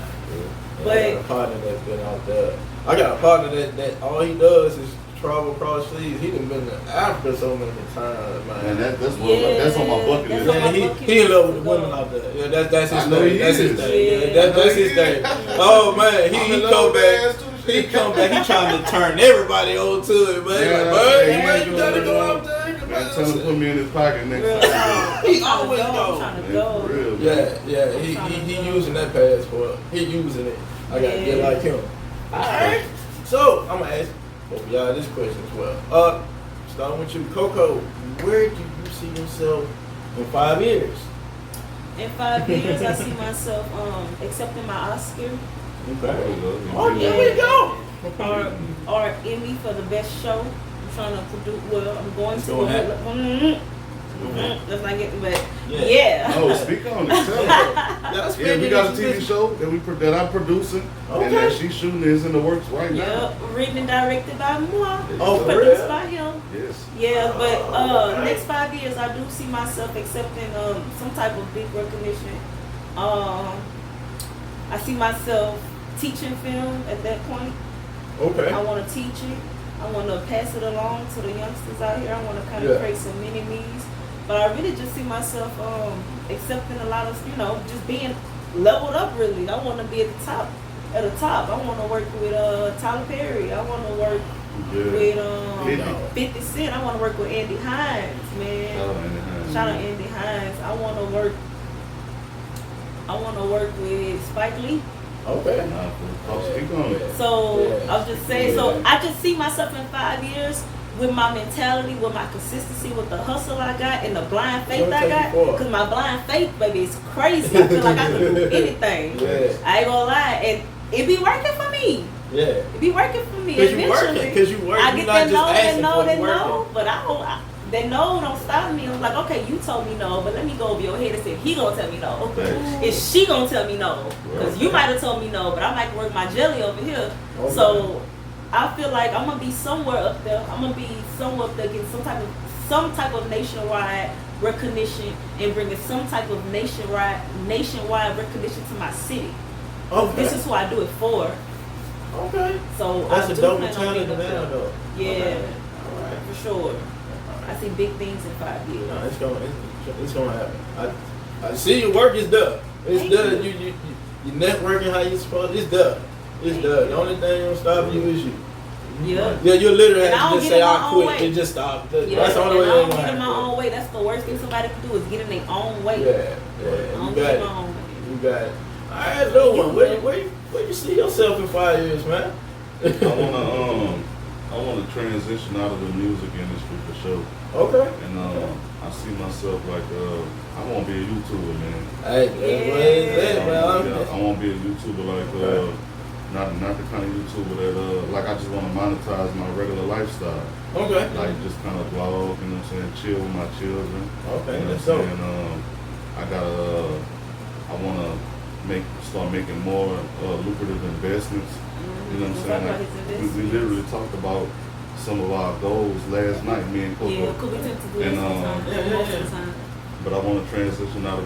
B: But
C: I got a partner that's been out there. I got a partner that all he does is travel across seas. He done been to Africa so many times, man.
A: And that's on my bucket list.
C: Yeah, he in love with the women out there. Yeah, that's his thing. That's his thing. Yeah, that's his thing. Oh man, he come back. He come back. He trying to turn everybody on to it, man. Man, you gotta go out there.
A: Man, tell him to put me in his pocket next time.
C: He always go.
B: Go.
A: Real,
C: Yeah. He using that passport. He using it. I gotta get like him. All right. So I'm gonna ask both of y'all this question as well. Starting with you, Coco. Where do you see yourself in 5 years?
B: In 5 years, I see myself accepting my Oscar.
C: Okay. Oh, there we go.
B: Or Emmy for the best show. I'm trying to produce. Well, I'm going to. Let's not get, but yeah.
A: Oh, speak on it. Tell me. Yeah, we got a TV show that I'm producing, and that she's shooting is in the works right now.
B: Yep, written and directed by Moore.
C: Oh,
B: produced by him.
A: Yes.
B: Yeah, but next 5 years, I do see myself accepting some type of big recognition. I see myself teaching film at that point.
C: Okay.
B: I want to teach it. I want to pass it along to the youngsters out here. I want to kind of create some mini-me's. But I really just see myself accepting a lot of, just being leveled up really. I want to be at the top. I want to work with Tyler Perry. I want to work with 50 Cent. I want to work with Andy Hines, man. Shout out Andy Hines. I want to work with Spike Lee.
C: Okay.
B: So I was just saying, so I just see myself in 5 years with my mentality, with my consistency, with the hustle I got and the blind faith I got. Because my blind faith, baby, is crazy. I feel like I can do anything. I ain't gonna lie. And it be working for me.
C: Yeah.
B: It be working for me.
C: Because you working.
B: I get that no, but I don't. That no don't stop me. I'm like, okay, you told me no, but let me go over your head and see if he gonna tell me no. Is she gonna tell me no? Because you might have told me no, but I might work my jelly over here. So I feel like I'm gonna be somewhere up there. I'm gonna be somewhere up there getting some type of nationwide recognition and bringing some type of nationwide recognition to my city. This is who I do it for.
C: Okay.
B: So
C: that's a dope
B: talent,
C: man, though.
B: Yeah, for sure. I see big things in 5 years.
C: No, it's gonna happen. I see your work is done. It's done. You networking how you supposed. It's done. It's done. The only thing gonna stop you is you.
B: Yeah.
C: Yeah, you literally have to just say I quit and just stop. That's the only way.
B: I don't get in my own way. That's the worst thing somebody can do is get in their own way.
C: Yeah.
B: I don't get in my own way.
C: You got it. All right, Lil One. Where you see yourself in 5 years, man?
A: I want to transition out of the music industry for sure.
C: Okay.
A: And I see myself like I want to be a YouTuber, man.
C: Hey,
A: I want to be a YouTuber like not the kind of YouTuber that like I just want to monetize my regular lifestyle.
C: Okay.
A: Like just kind of vlog, you know what I'm saying, chill with my children.
C: Okay.
A: You know what I'm saying? I want to start making more lucrative investments. You know what I'm saying? Like, we literally talked about some of our goals last night, me and Coco.
B: Yeah, we tend to do that sometimes. Most of the time.
A: But I want to transition out of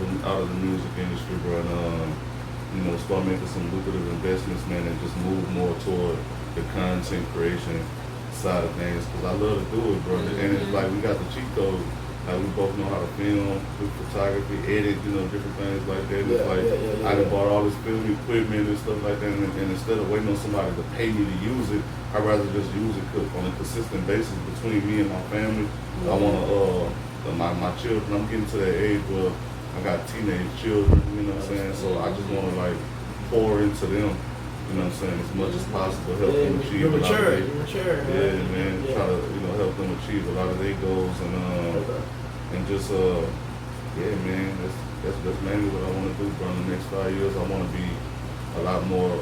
A: the music industry, bro, and start making some lucrative investments, man, and just move more toward the content creation side of things, because I love to do it, bro. And it's like we got the cheat code. Like we both know how to film, do photography, edit, different things like that. And it's like I done bought all this film equipment and stuff like that, and instead of waiting on somebody to pay me to use it, I'd rather just use it on a consistent basis between me and my family. I want to, my children, I'm getting to that age where I got teenage children, you know what I'm saying? So I just want to like pour into them, you know what I'm saying, as much as possible, help them achieve a lot of their goals. Yeah, man, try to, help them achieve a lot of their goals and just, man, that's mainly what I want to do, bro. In the next 5 years, I want to be a lot more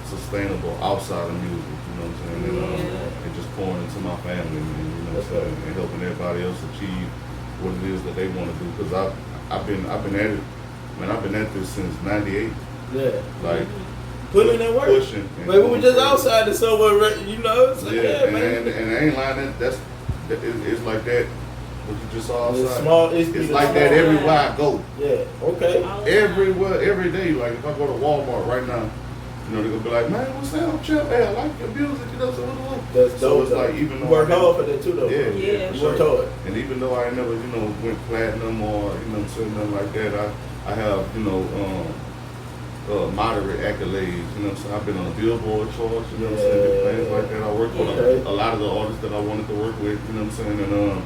A: sustainable outside of music, you know what I'm saying, and just pouring into my family, man, you know what I'm saying, and helping everybody else achieve what it is that they want to do, because I've been at it, man, I've been at this since '98.
C: Yeah.
A: Like,
C: putting in work.
A: Pushing.
C: But we were just outside the somewhere, So
A: man. And I ain't lying, it's like that. What you just saw outside. It's like that everywhere I go.
C: Yeah. Okay.
A: Everywhere, every day. Like if I go to Walmart right now, they're gonna be like, man, what's that? Champ? Hey, I like your music.
C: That's
A: so
C: dope.
A: it's like even though
C: work hard for that too, though.
A: Yeah, for
C: work
A: sure.
C: hard.
A: And even though I never, went platinum or nothing like that, I have moderate accolades. You know what I'm saying? I've been on the Billboard charts. You know what I'm saying? Things like that. I work with a lot of the artists that I wanted to work with. You know what I'm saying? And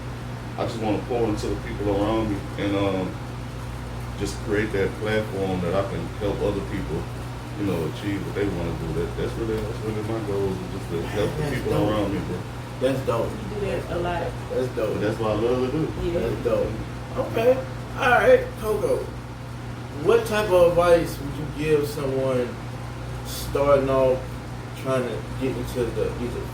A: I just want to pour into the people around me and just create that platform that I can help other people, achieve what they want to do. That's really my goal, is just to help the people around me, bro.
C: That's dope.
B: You do that a lot.
C: That's dope.
A: But that's what I love to do.
B: Yeah.
C: That's dope. Okay. All right, Coco. What type of advice would you give someone starting off trying to get into either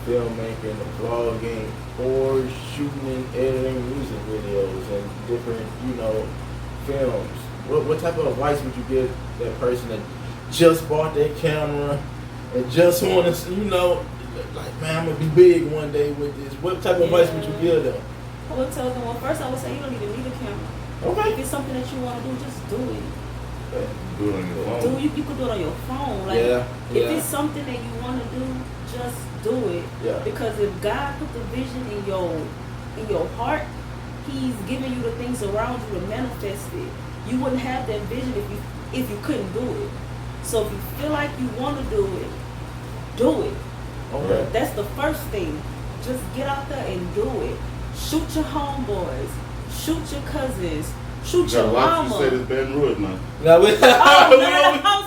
C: filmmaking, the vlogging, or shooting and editing music videos and different, films, what type of advice would you give that person that just bought their camera and just want to, like, man, I'm gonna be big one day with this? What type of advice would you give them?
B: I would tell them, well, first I would say you don't even need a camera.
C: Okay.
B: If it's something that you want to do, just do it.
A: Do it on your phone.
B: You can do it on your phone. Like, if it's something that you want to do, just do it.
C: Yeah.
B: Because if God put the vision in your heart, He's giving you the things around you to manifest it. You wouldn't have that vision if you couldn't do it. So if you feel like you want to do it, do it.
C: Okay.
B: That's the first thing. Just get out there and do it. Shoot your homeboys. Shoot your cousins. Shoot your mama.
A: You said it's Baton Rouge, man.
C: Now we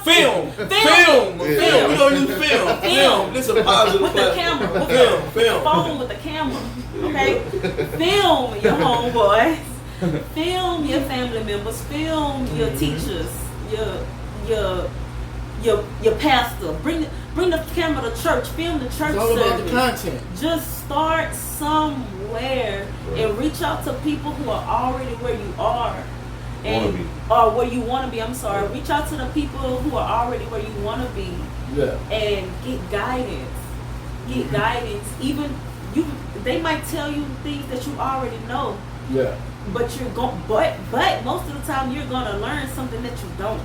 B: Film.
C: We don't use film. Film. This is a positive
B: With the camera.
C: Film.
B: Phone with the camera. Okay? Film your homeboys. Film your family members. Film your teachers. Your pastor. Bring the camera to church. Film the church
C: It's all about the
B: service.
C: content.
B: Just start somewhere and reach out to people who are already where you are. Or where you want to be. I'm sorry. Reach out to the people who are already where you want to be.
C: Yeah.
B: And get guidance. Get guidance. Even they might tell you things that you already know.
C: Yeah.
B: But but most of the time you're gonna learn something that you don't.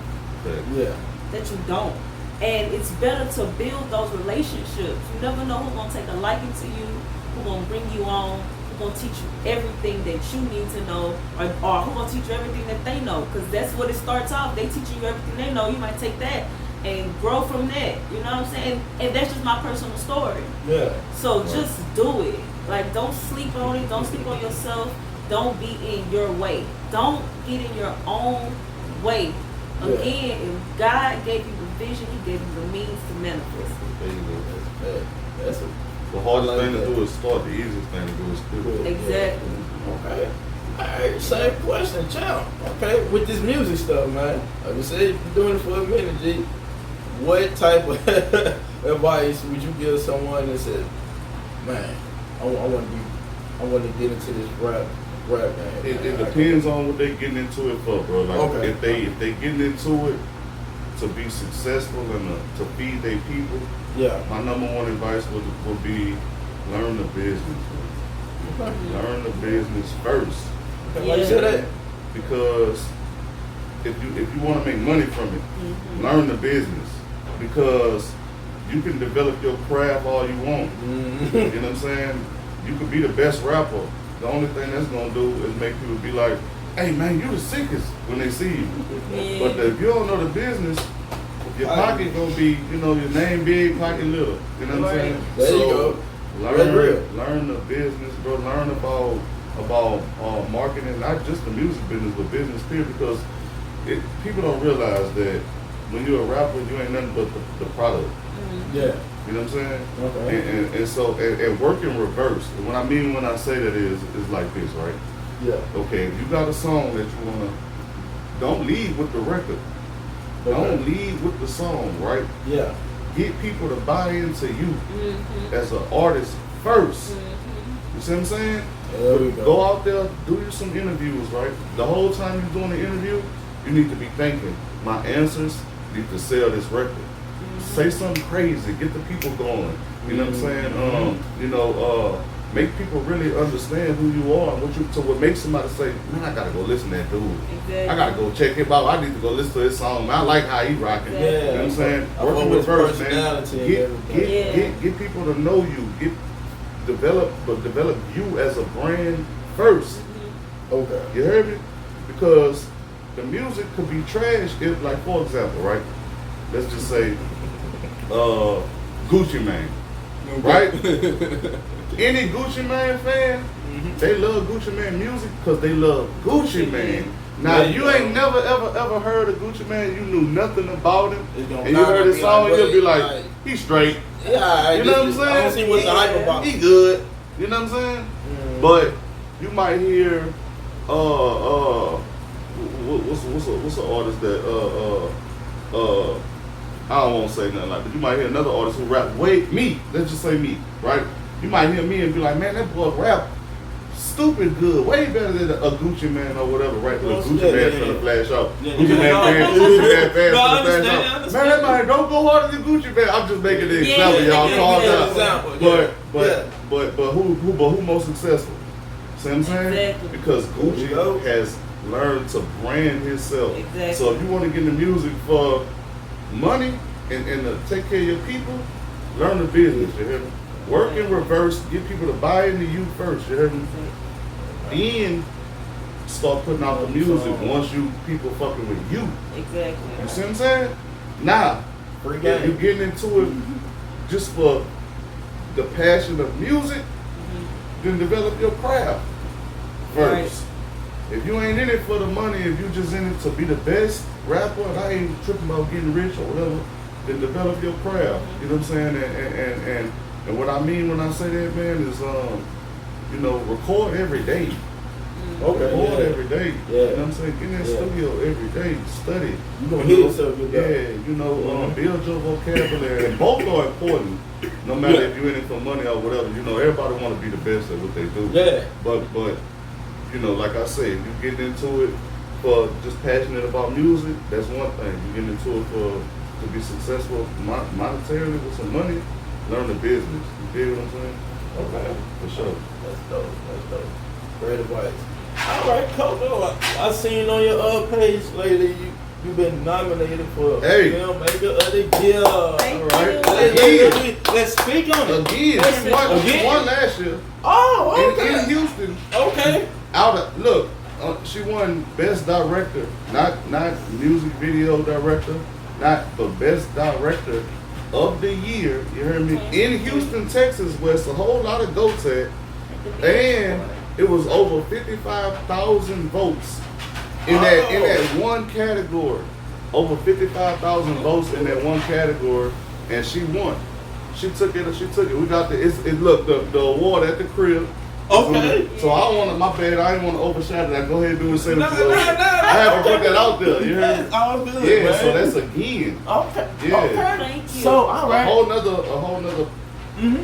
C: Yeah.
B: That you don't. And it's better to build those relationships. You never know who's gonna take a liking to you, who's gonna bring you on, who's gonna teach you everything that you need to know, or who's gonna teach you everything that they know. Because that's what it starts off. They teaching you everything they know. You might take that and grow from that. You know what I'm saying? And that's just my personal story.
C: Yeah.
B: So just do it. Like, don't sleep on it. Don't sleep on yourself. Don't be in your way. Don't get in your own way. Again, if God gave you the vision, He gave you the means to manifest it.
C: That's
A: the hardest thing to do is start. The easiest thing to do is quit.
B: Exactly.
C: Okay. Alright, same question, Champ. Okay, with this music stuff, man. Like I said, you've been doing it for a minute, G. What type of advice would you give someone that said, man, I want to get into this rap game?
A: It depends on what they getting into it for, bro. Like if they getting into it to be successful and to feed their people, my number one advice would be learn the business. Learn the business first.
C: Why you say that?
A: Because if you want to make money from it, learn the business. Because you can develop your craft all you want. You know what I'm saying? You could be the best rapper. The only thing that's gonna do is make people be like, "Hey man, you the sickest" when they see you. But if you don't know the business, your pocket gonna be, your name big, pocket little. You know what I'm saying?
C: There you go.
A: Learn the business, bro. Learn about marketing, not just the music business, but business period. Because people don't realize that when you're a rapper, you ain't nothing but the product.
C: Yeah.
A: You know what I'm saying?
C: Okay.
A: And so work in reverse. And what I mean when I say that is like this, right?
C: Yeah.
A: Okay, if you got a song that you wanna, don't lead with the record. Don't lead with the song, right?
C: Yeah.
A: Get people to buy into you as an artist first. You see what I'm saying?
C: There we go.
A: Go out there, do you some interviews, right? The whole time you're doing the interview, you need to be thinking, my answers need to sell this record. Say something crazy, get the people going. You know what I'm saying? Make people really understand who you are and what makes somebody say, man, I gotta go listen to that dude.
B: Exactly.
A: I gotta go check him out. I need to go listen to his song. Man, I like how he rocking.
B: Exactly.
A: You know what I'm saying? Work in reverse, man. Get people to know you. Develop you as a brand first.
C: Okay.
A: You heard me? Because the music could be trash if, like, for example, right? Let's just say Gucci Mane, right? Any Gucci Mane fan, they love Gucci Mane music because they love Gucci Mane. Now, you ain't never, ever heard of Gucci Mane. You knew nothing about him. And you heard his song, and you'll be like, he's straight.
C: Yeah,
A: you know what I'm saying?
C: I don't see what's the hype about.
A: He good. You know what I'm saying? But you might hear, what's the artist that, I don't want to say nothing like, but you might hear another artist who rap let's just say me, right? You might hear me and be like, man, that boy rap stupid good, way better than a Gucci man or whatever, right? The Gucci man for the flash out. Gucci man fast for the flash out. Man, that man don't go harder than Gucci man. I'm just making the example, y'all. But who most successful? See what I'm saying?
B: Exactly.
A: Because Gucci has learned to brand himself.
B: Exactly.
A: So if you want to get into music for money and to take care of your people, learn the business, you hear me? Work in reverse, get people to buy into you first, you hear me? Then start putting out the music once you people fucking with you.
B: Exactly.
A: You see what I'm saying? Now, if you getting into it just for the passion of music, then develop your craft first. Right. If you ain't in it for the money, if you just in it to be the best rapper, and I ain't tripping about getting rich or whatever, then develop your craft. You know what I'm saying? And what I mean when I say that, man, is you know, record every day.
C: Okay.
A: Record every day.
C: Yeah.
A: You know what I'm saying? Get in that studio every day. Study.
C: You gonna hit yourself good.
A: Yeah, you know, build your vocabulary. And both are important. No matter if you're in it for money or whatever, you know, everybody want to be the best at what they do.
C: Yeah.
A: But you know, like I say, if you get into it for just passionate about music, that's one thing. You get into it to be successful monetarily with some money, learn the business. You feel what I'm saying?
C: Okay.
A: For sure.
C: That's dope. Great advice. All right, Coco, I seen on your page lately you've been nominated for Filmmaker of the Year.
B: All
A: right.
C: Let's speak on it.
A: Again. She won last year.
C: Oh, okay.
A: In Houston.
C: Okay.
A: She won Best Director, not Music Video Director, not the Best Director of the Year. You heard me? In Houston, Texas, where it's a whole lot of goats at, and it was over 55,000 votes in that one category. Over 55,000 votes in that one category, and she won. She took it. We got the award at the crib.
C: Okay.
A: So my bad, I didn't want to overshadow that. Go ahead and do it. Say what you I have to put that out there. You heard me?
C: All good.
A: Yeah,
C: man.
A: so that's again.
C: Okay.
A: Yeah.
C: Okay.
B: Thank you.
C: So all right.
A: A whole nother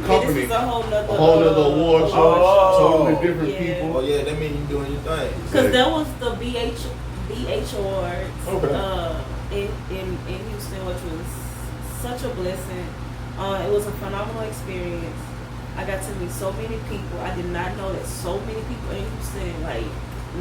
A: company.
B: This is a whole nother
A: award show. Totally different people.
C: Oh yeah, that means you doing your thing.
B: Because that was the BH Awards in Houston, which was such a blessing. It was a phenomenal experience. I got to meet so many people. I did not know that so many people in Houston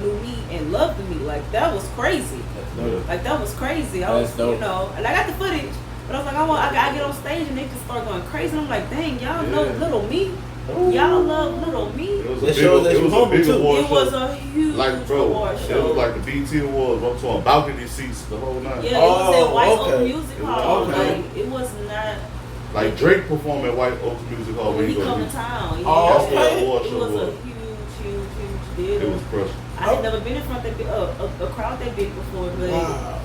B: knew me and loved me. Like that was crazy. That was crazy. I was, you know, and I got the footage, but I was like, I gotta get on stage and they just start going crazy. And I'm like, dang, y'all know little me. Y'all love little me.
A: It was a big award show.
B: It was a huge award show.
A: It was like the BT Awards. I'm talking balcony seats the whole night.
B: Yeah, it was at White Oak Music Hall.
A: Okay.
B: Like it was not.
A: Like Drake performed at White Oak Music Hall
B: when he come to town.
A: That's what the award
B: It
A: show
B: was
A: was.
B: a huge deal.
A: It was crushing.
B: I had never been in front of a crowd that big before, but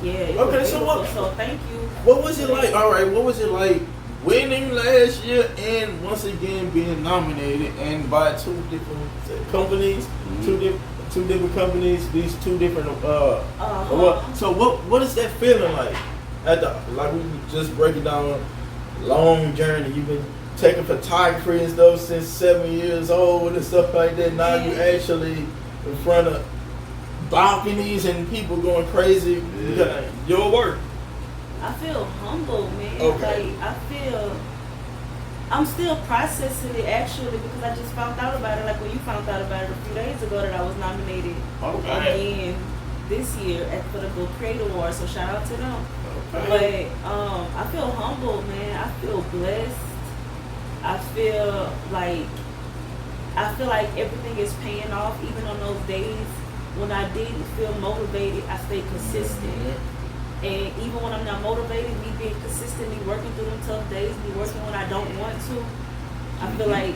B: yeah. It was so thank you.
C: What was it like? All right, what was it like winning last year and once again being nominated and by two different companies, two different companies, these two different awards. So what is that feeling like? Like we just breaking down. Long journey. You've been taking photography and stuff since 7 years old and stuff like that. Now you actually in front of balconies and people going crazy. Your work.
B: I feel humble, man.
C: Okay.
B: Like I'm still processing it actually because I just found out about it. Like when you found out about it a few days ago that I was nominated again this year for the Go Create Award. So shout out to them. But I feel humble, man. I feel blessed. I feel like everything is paying off. Even on those days when I didn't feel motivated, I stayed consistent. And even when I'm not motivated, me being consistent, me working through them tough days, me working when I don't want to. I feel like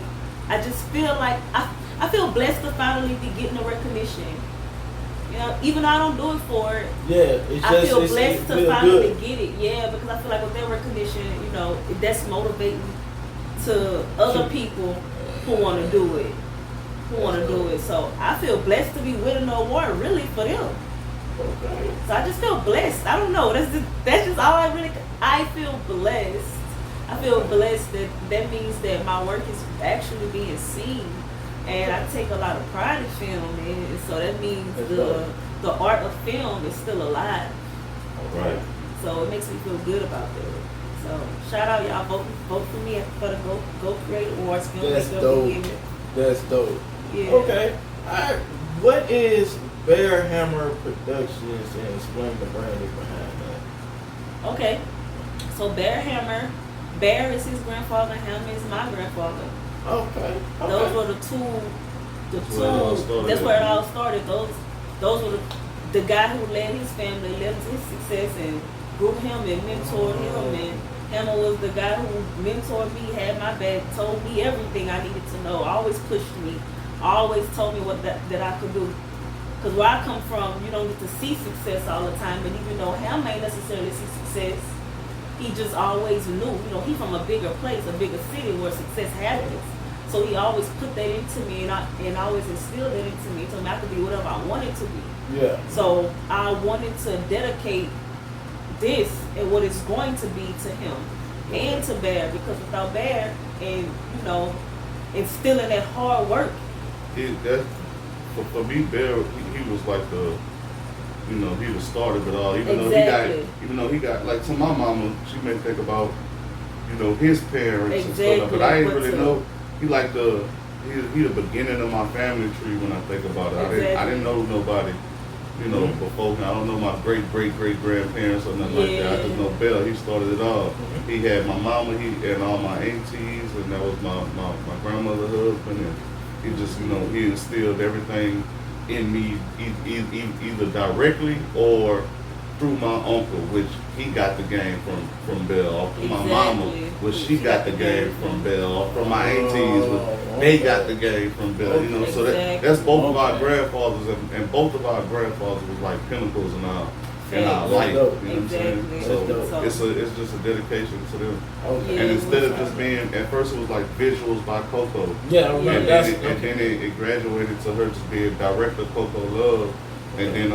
B: I feel blessed to finally be getting the recognition. You know, even though I don't do it for it, I feel blessed to finally get it. Yeah, because I feel like with that recognition, you know, that's motivating to other people who want to do it. So I feel blessed to be winning the award, really, for them.
C: Okay.
B: So I just feel blessed. I don't know. That's just all I feel blessed. I feel blessed that means that my work is actually being seen. And I take a lot of pride in film, and so that means the art of film is still alive.
A: All right.
B: So it makes me feel good about that. So shout out y'all, vote for me for the Go Create Awards.
C: That's dope. That's dope.
B: Yeah.
C: Okay. All right. What is Bear Hammer Productions, and explain the branding behind that?
B: Okay. So Bear is his grandfather, Hammer is my grandfather.
C: Okay.
B: Those were the two. That's where it all started. Those were the guy who led his family, led to his success, and grew him and mentored him. And Hammer was the guy who mentored me, had my back, told me everything I needed to know. Always pushed me. Always told me that I could do. Because where I come from, you don't get to see success all the time. But even though Hammer ain't necessarily see success, he just always knew. You know, he from a bigger place, a bigger city where success happens. So he always put that into me, and always instilled that into me. He told me I could be whatever I wanted to be.
C: Yeah.
B: So I wanted to dedicate this and what it's going to be to him and to Bear, because without Bear and instilling that hard work.
A: For me, Bear, he was like he was started with all. Even though he got like, to my mama, she may think about his parents and stuff, but I ain't really know. He like the beginning of my family tree when I think about it. I didn't know nobody, before. I don't know my great grandparents or nothing like that. I just know Bell. He started it all. Mm-hmm. He had my mama, and all my aunties, and that was my grandmother's husband, and he just he instilled everything in me, either directly or through my uncle, which he got the game from Bell, or from my mama, which she got the game from Bell, or from my aunties, which they got the game from Bell. So that's both of our grandfathers, and both of our grandfathers was like pinnacles in our life. You know what I'm saying? So it's just a dedication to them.
C: Okay.
A: And instead of just being, at first it was like visuals by Coco.
C: Yeah,
A: and then it graduated to her just being director Coco Love, and then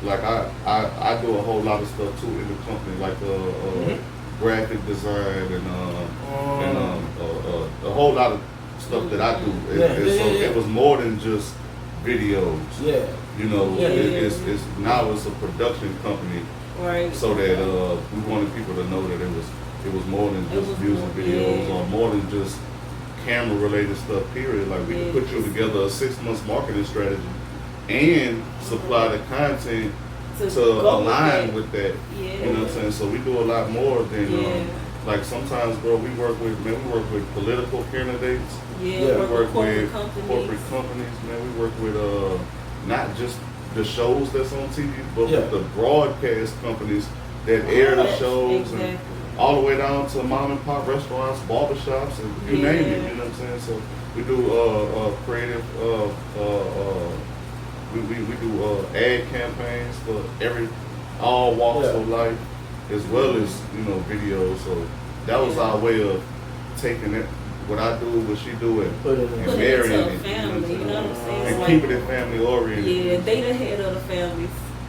A: like I do a whole lot of stuff too in the company, like graphic design and a whole lot of stuff that I do. It was more than just videos. Yeah. It's now it's a production company.
B: Right.
A: So that we wanted people to know that it was more than just music videos or more than just camera related stuff, period. Like we could put you together a 6 months marketing strategy and supply the content to align with that. Yeah. You know what I'm saying? So we do a lot more than like sometimes, bro, we work with political candidates.
B: Yeah,
A: we work with corporate companies, man. We work with not just the shows that's on TV, but with the broadcast companies that air the shows, and all the way down to mom and pop restaurants, barbershops, and you name it. You know what I'm saying? So we do creative. We do ad campaigns for all walks of life, as well as videos. So that was our way of taking it. What I do, what she do, and marrying it,
B: family, you know what I'm saying?
A: And
B: like,
A: keeping it family oriented.
B: Yeah, they the head of the family.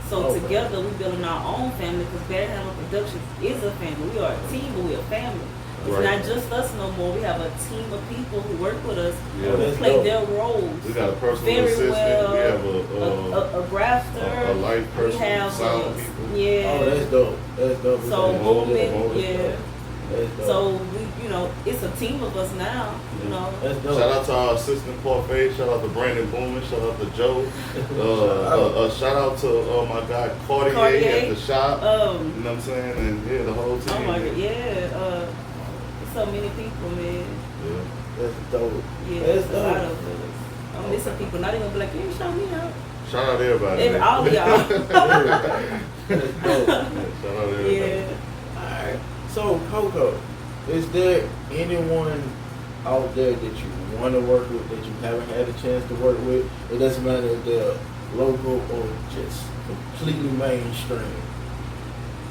B: So together we building our own family, because Bear Hammer Productions is a family. We are a team, but we're a family. It's not just us no more. We have a team of people who work with us, who play their roles.
A: We got a personal
B: very
A: assistant.
B: well.
A: We have
B: a grafter.
A: A life person.
B: We have
A: sound people.
B: Yeah.
C: Oh, that's dope. That's dope.
B: So movement,
C: So
B: we, it's a team of us now.
C: That's dope.
A: Shout out to our assistant Parfait. Shout out to Brandon Booman. Shout out to Joe. Shout out to my guy Cartier at the shop. You know what I'm saying? And the whole team.
B: Oh my God, so many people, man.
A: Yeah.
C: That's dope.
B: Yeah,
C: that's
B: a lot of us. I'm missing people. Not even like, you show me out.
A: Shout out to everybody.
B: All of y'all.
C: That's dope.
A: Shout out to everybody.
B: Yeah.
C: All right. So, Coco, is there anyone out there that you want to work with that you haven't had a chance to work with? It doesn't matter if they're local or just completely mainstream.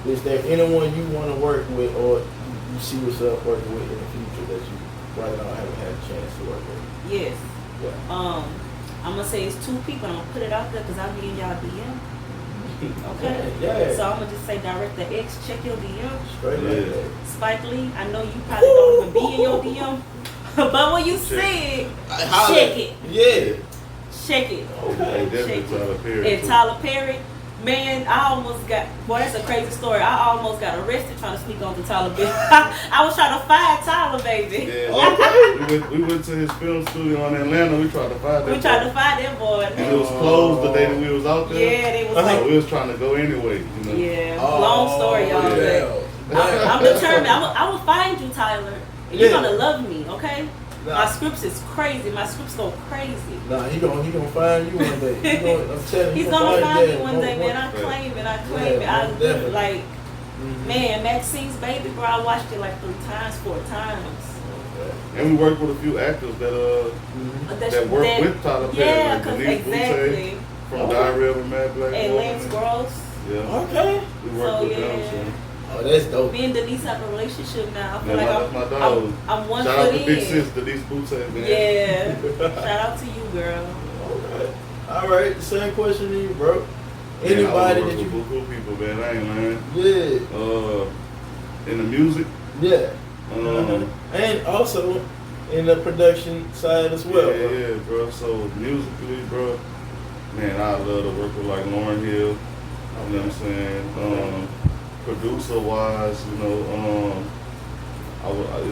C: Is there anyone you want to work with, or you see yourself working with in the future that you right now haven't had a chance to work with?
B: Yes.
C: Yeah.
B: I'm gonna say it's 2 people. I'm gonna put it out there because I'll be in y'all DM. Okay?
C: Yeah.
B: So I'm going to just say Director X, check your DM.
C: Straight like that.
B: Spike Lee, I know you probably don't even be in your DM. But when you see it, check it.
C: Yeah.
B: Check it.
A: Okay, definitely Tyler Perry.
B: And Tyler Perry, man, I almost got, boy, that's a crazy story. I almost got arrested trying to sneak onto Tyler Perry. I was trying to find Tyler, baby.
A: Yeah, we went to his film studio in Atlanta. We tried to find that.
B: We tried to find that boy.
A: And it was closed the day that we was out there.
B: Yeah, they was like,
A: So we was trying to go anyway, you know.
B: yeah, long story, y'all.
C: Yeah.
B: But I'm determined. I will find you, Tyler. And you're gonna love me, okay?
C: Nah.
B: My scripts is crazy. My scripts go crazy.
C: Nah, he gonna find you one day. I'm telling you,
B: He's gonna find me one day,
C: One-
B: man. I claim it. I claim it. I
C: definitely.
B: like,
C: Mhm.
B: man, Maxine's Baby, bro. I watched it like 3 times, 4 times.
A: And we worked with a few actors that that worked with Tyler Perry,
B: yeah,
A: like
B: cause
A: Denise
B: exactly.
A: Boutte from Diary of a Mad Black
B: And
A: Woman.
B: Lance Gross.
A: Yeah,
C: Okay.
A: we worked
B: So,
A: with them.
B: yeah.
C: Oh, that's dope.
B: Me and Denise have a relationship now. I feel
A: Yeah,
B: like
A: that's my dog.
B: I'm one
A: Shout out
B: foot
A: to Big
B: in.
A: Sis, Denise Boutte, man.
B: Yeah. Shout out to you, girl.
C: Okay. All right. The same question to you, bro.
A: Man,
C: Anybody
A: I
C: that
A: work
C: you?
A: with cool people, man. I ain't lying.
C: Yeah.
A: In the music,
C: Yeah.
A: um,
C: And also in the production side as well.
A: yeah,
C: bro.
A: yeah, bro. So musically, bro, man, I love to work with like Lauryn Hill. You know what I'm saying? Producer wise, you know,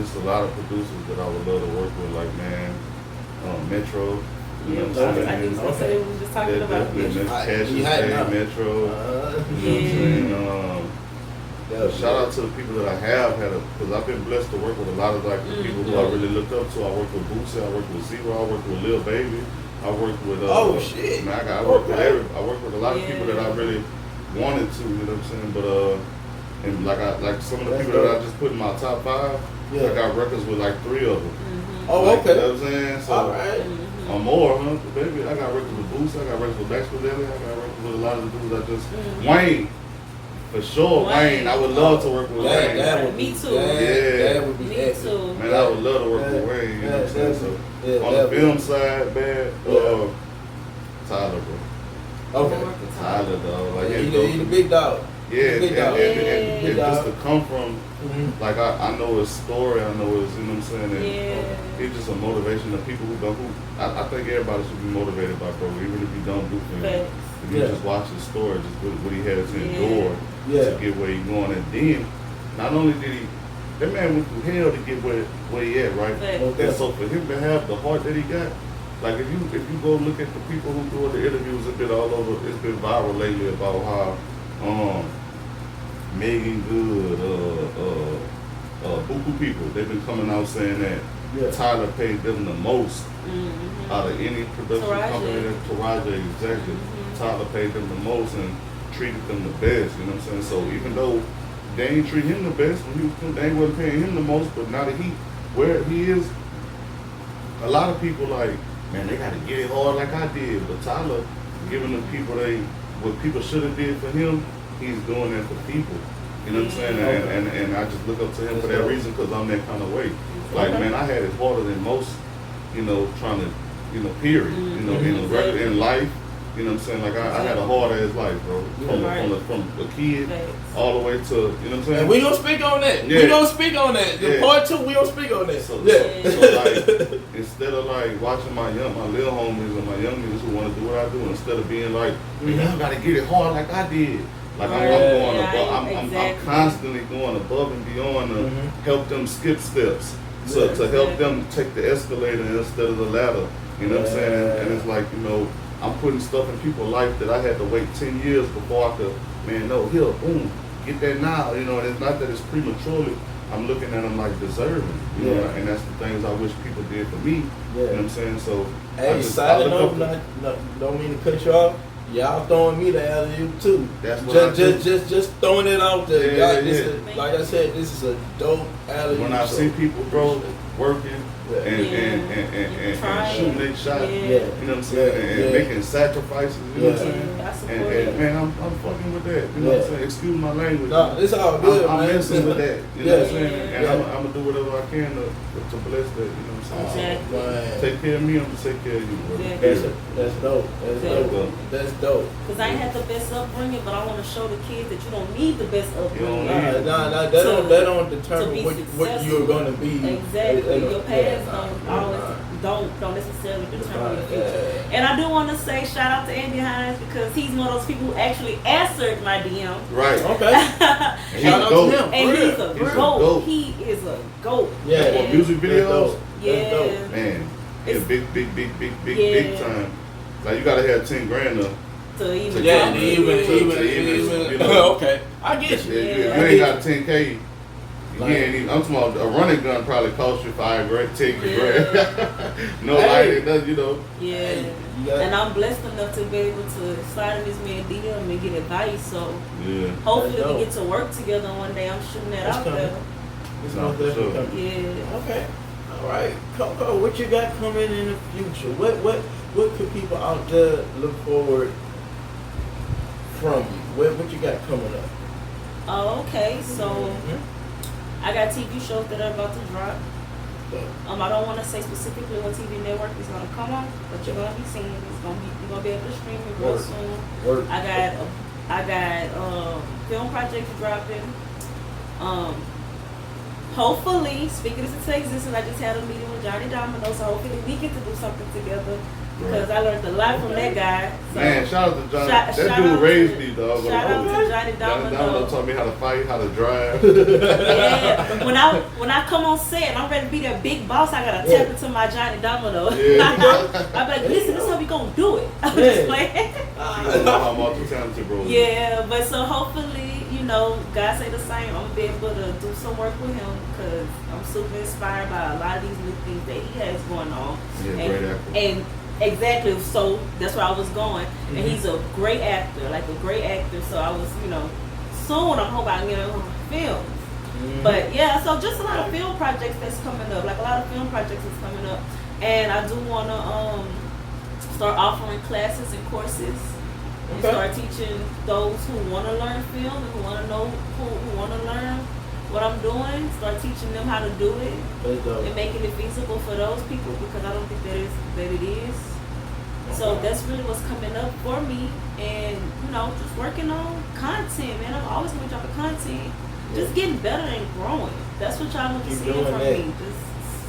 A: it's a lot of producers that I would love to work with, like man, Metro. You know what I'm saying?
B: I just say we were just talking
A: Yeah,
B: about
A: definitely,
B: this.
A: Cassius
C: You had
A: Clay,
C: now.
A: Metro. You know what I'm saying? Shout out to the people that I have had, because I've been blessed to work with a lot of like the people who I really looked up to. I worked with Boosie, I worked with Zero, I worked with Lil Baby, I worked with
C: Oh, shit.
A: Man, I worked with
C: Okay.
A: I worked with a lot of people that I really wanted to. You know what I'm saying? But and like some of the
C: That's
A: people that
C: dope.
A: I just put in my top 5,
C: Yeah.
A: I got records with like 3 of them.
C: Oh,
A: Like,
C: okay.
A: You know what I'm saying? So.
C: All right.
A: More, huh? Baby, I got records with Boosie, I got records with Baxter Lily, I got records with a lot of the dudes I just Wayne. For sure, Wayne. I would love to work with Wayne.
C: That would
B: Me
C: be,
B: too.
C: That would be
B: Me
C: excellent.
B: too.
A: Man, I would love to work with Wayne, you know what I'm saying? So on the
C: that
A: film side, bad, Tyler, bro.
C: Okay.
A: Tyler, dog. Like,
C: He the big dog.
A: yeah,
C: Big dog.
A: and
C: Big
A: just
C: dog.
A: to come from,
C: Mhm.
A: like, I know his story, I know his, you know what I'm saying? And,
B: Yeah.
A: it's just a motivation of people I think everybody should be motivated by, bro, even if you don't do things.
B: Facts.
A: If you
C: Yeah.
A: just watch his story, just what he had to
B: Yeah.
A: endure
C: Yeah.
A: to get where he's going. And then, not only did that man went through hell to get where he at, right?
B: Facts.
C: Okay.
A: And so for him to have the heart that he got, like if you go look at the people who do the interviews, it's been all over, it's been viral lately about how Megan Good, Buku people, they've been coming out saying that Tyler paid them the most out of any production company. Taraji, exactly. Tyler paid them the most and treated them the best, you know what I'm saying? So even though they ain't treat him the best when he was, they wasn't paying him the most, but now that where he is, a lot of people like, man, they gotta get it hard like I did. But Tyler giving the people what people should have did for him, he's doing that for people. You know what I'm saying? And I just look up to him for that reason, because I'm that kind of way. Like, man, I had it harder than most, you know, trying to, you know, period. You know, in life, you know what I'm saying? Like, I had a hard ass life, bro. From a kid all the way to, you know what I'm saying?
C: And we gonna speak on that.
A: Yeah.
C: We gonna speak on that. The
A: Yeah.
C: part 2, we gonna speak on that.
A: So like, instead of like watching my little homies and my young niggas who want to do what I do, instead of being like, man, I gotta get it hard like I did. Like I'm going above, I'm constantly going above and beyond to help them skip steps. So to help them take the escalator instead of the ladder. You know what I'm saying? And it's like, you know, I'm putting stuff in people's life that I had to wait 10 years before I could, man, no, here, boom, get that now. You know, and it's not that it's prematurely. I'm looking at them like deserving, you know, and that's the things I wish people did for me. You know what I'm saying? So,
C: hey, side note, don't mean to cut you off. Y'all throwing me the alley too.
A: That's what
C: just throwing it out there.
A: Yeah,
C: Y'all, like I said, this is a dope alley.
A: When I see people, bro, working, and shooting their shot.
B: Yeah.
A: You know what I'm saying? And making sacrifices. You know what I'm saying?
B: I support
A: And
B: it.
A: man, I'm fucking with that. You know what I'm saying? Excuse my language.
C: No, it's all good,
A: I'm
C: man.
A: messing with that. You know what I'm saying? And
C: Yeah.
A: I'm gonna do whatever I can to bless that. You know what I'm saying?
B: Exactly.
C: Man.
A: Take care of me, I'm gonna take care of you, bro.
B: Exactly.
C: That's dope. That's dope. That's dope.
B: Because I ain't had the best upbringing, but I want to show the kids that you don't need the best upbringing.
C: That don't determine what
B: successful.
C: you're gonna be.
B: Exactly. Your past don't necessarily determine your future. And I do want to say shout out to Andy Hines because he's one of those people who actually answered my DM.
A: Right.
C: Okay.
A: Shout out to him.
B: And he's a goat. He is a goat.
A: Yeah. For music videos.
B: Yeah.
A: Man, it's big time. Like you gotta have 10 grand up.
B: To even
A: you know.
C: Okay, I get you.
A: If you ain't got 10K, you ain't even. I'm talking about a running gun probably cost you 5 grand, 10 grand. No lighting, nothing, you know.
B: Yeah. And I'm blessed enough to be able to slide in this man DM and get advice. So hopefully we get to work together one day. I'm shooting that out there.
C: It's not definitely coming.
B: Yeah.
C: Okay. All right, Coco, what you got coming in the future? What could people out there look forward from you? What you got coming up?
B: Oh, okay. So I got TV shows that are about to drop. I don't want to say specifically what TV network is gonna come on, but you're gonna be seeing it. You're gonna be able to stream it real soon. I got film projects dropping. Hopefully, speaking this into existence, I just had a meeting with Johnny Domino, so hopefully we get to do something together. Because I learned a lot from that guy. So
A: man, shout out to Johnny. That dude raised me, dog.
B: Shout out to Johnny Domino.
A: Johnny Domino taught me how to fight, how to drive.
B: Yeah. When I come on set and I'm ready to be that big boss, I gotta tap into my Johnny Domino.
A: Yeah.
B: I'm like, listen, this is how we gonna do it. I'm just playing.
A: I'm multi-talented, bro.
B: Yeah, but so hopefully, you know, God say the same. I'm gonna be able to do some work with him because I'm super inspired by a lot of these new things that he has going on.
A: Yeah, great actor.
B: And exactly, so that's where I was going. And he's a great actor, like a great actor. So I was, soon I'm hoping I can get him on film. But yeah, so just a lot of film projects that's coming up. Like a lot of film projects that's coming up. And I do want to start offering classes and courses. And start teaching those who want to learn film and who want to know, who want to learn what I'm doing. Start teaching them how to do it and making it feasible for those people because I don't think that it is. So that's really what's coming up for me, and just working on content, man. I'm always gonna be dropping content, just getting better and growing. That's what y'all want to see from me. Just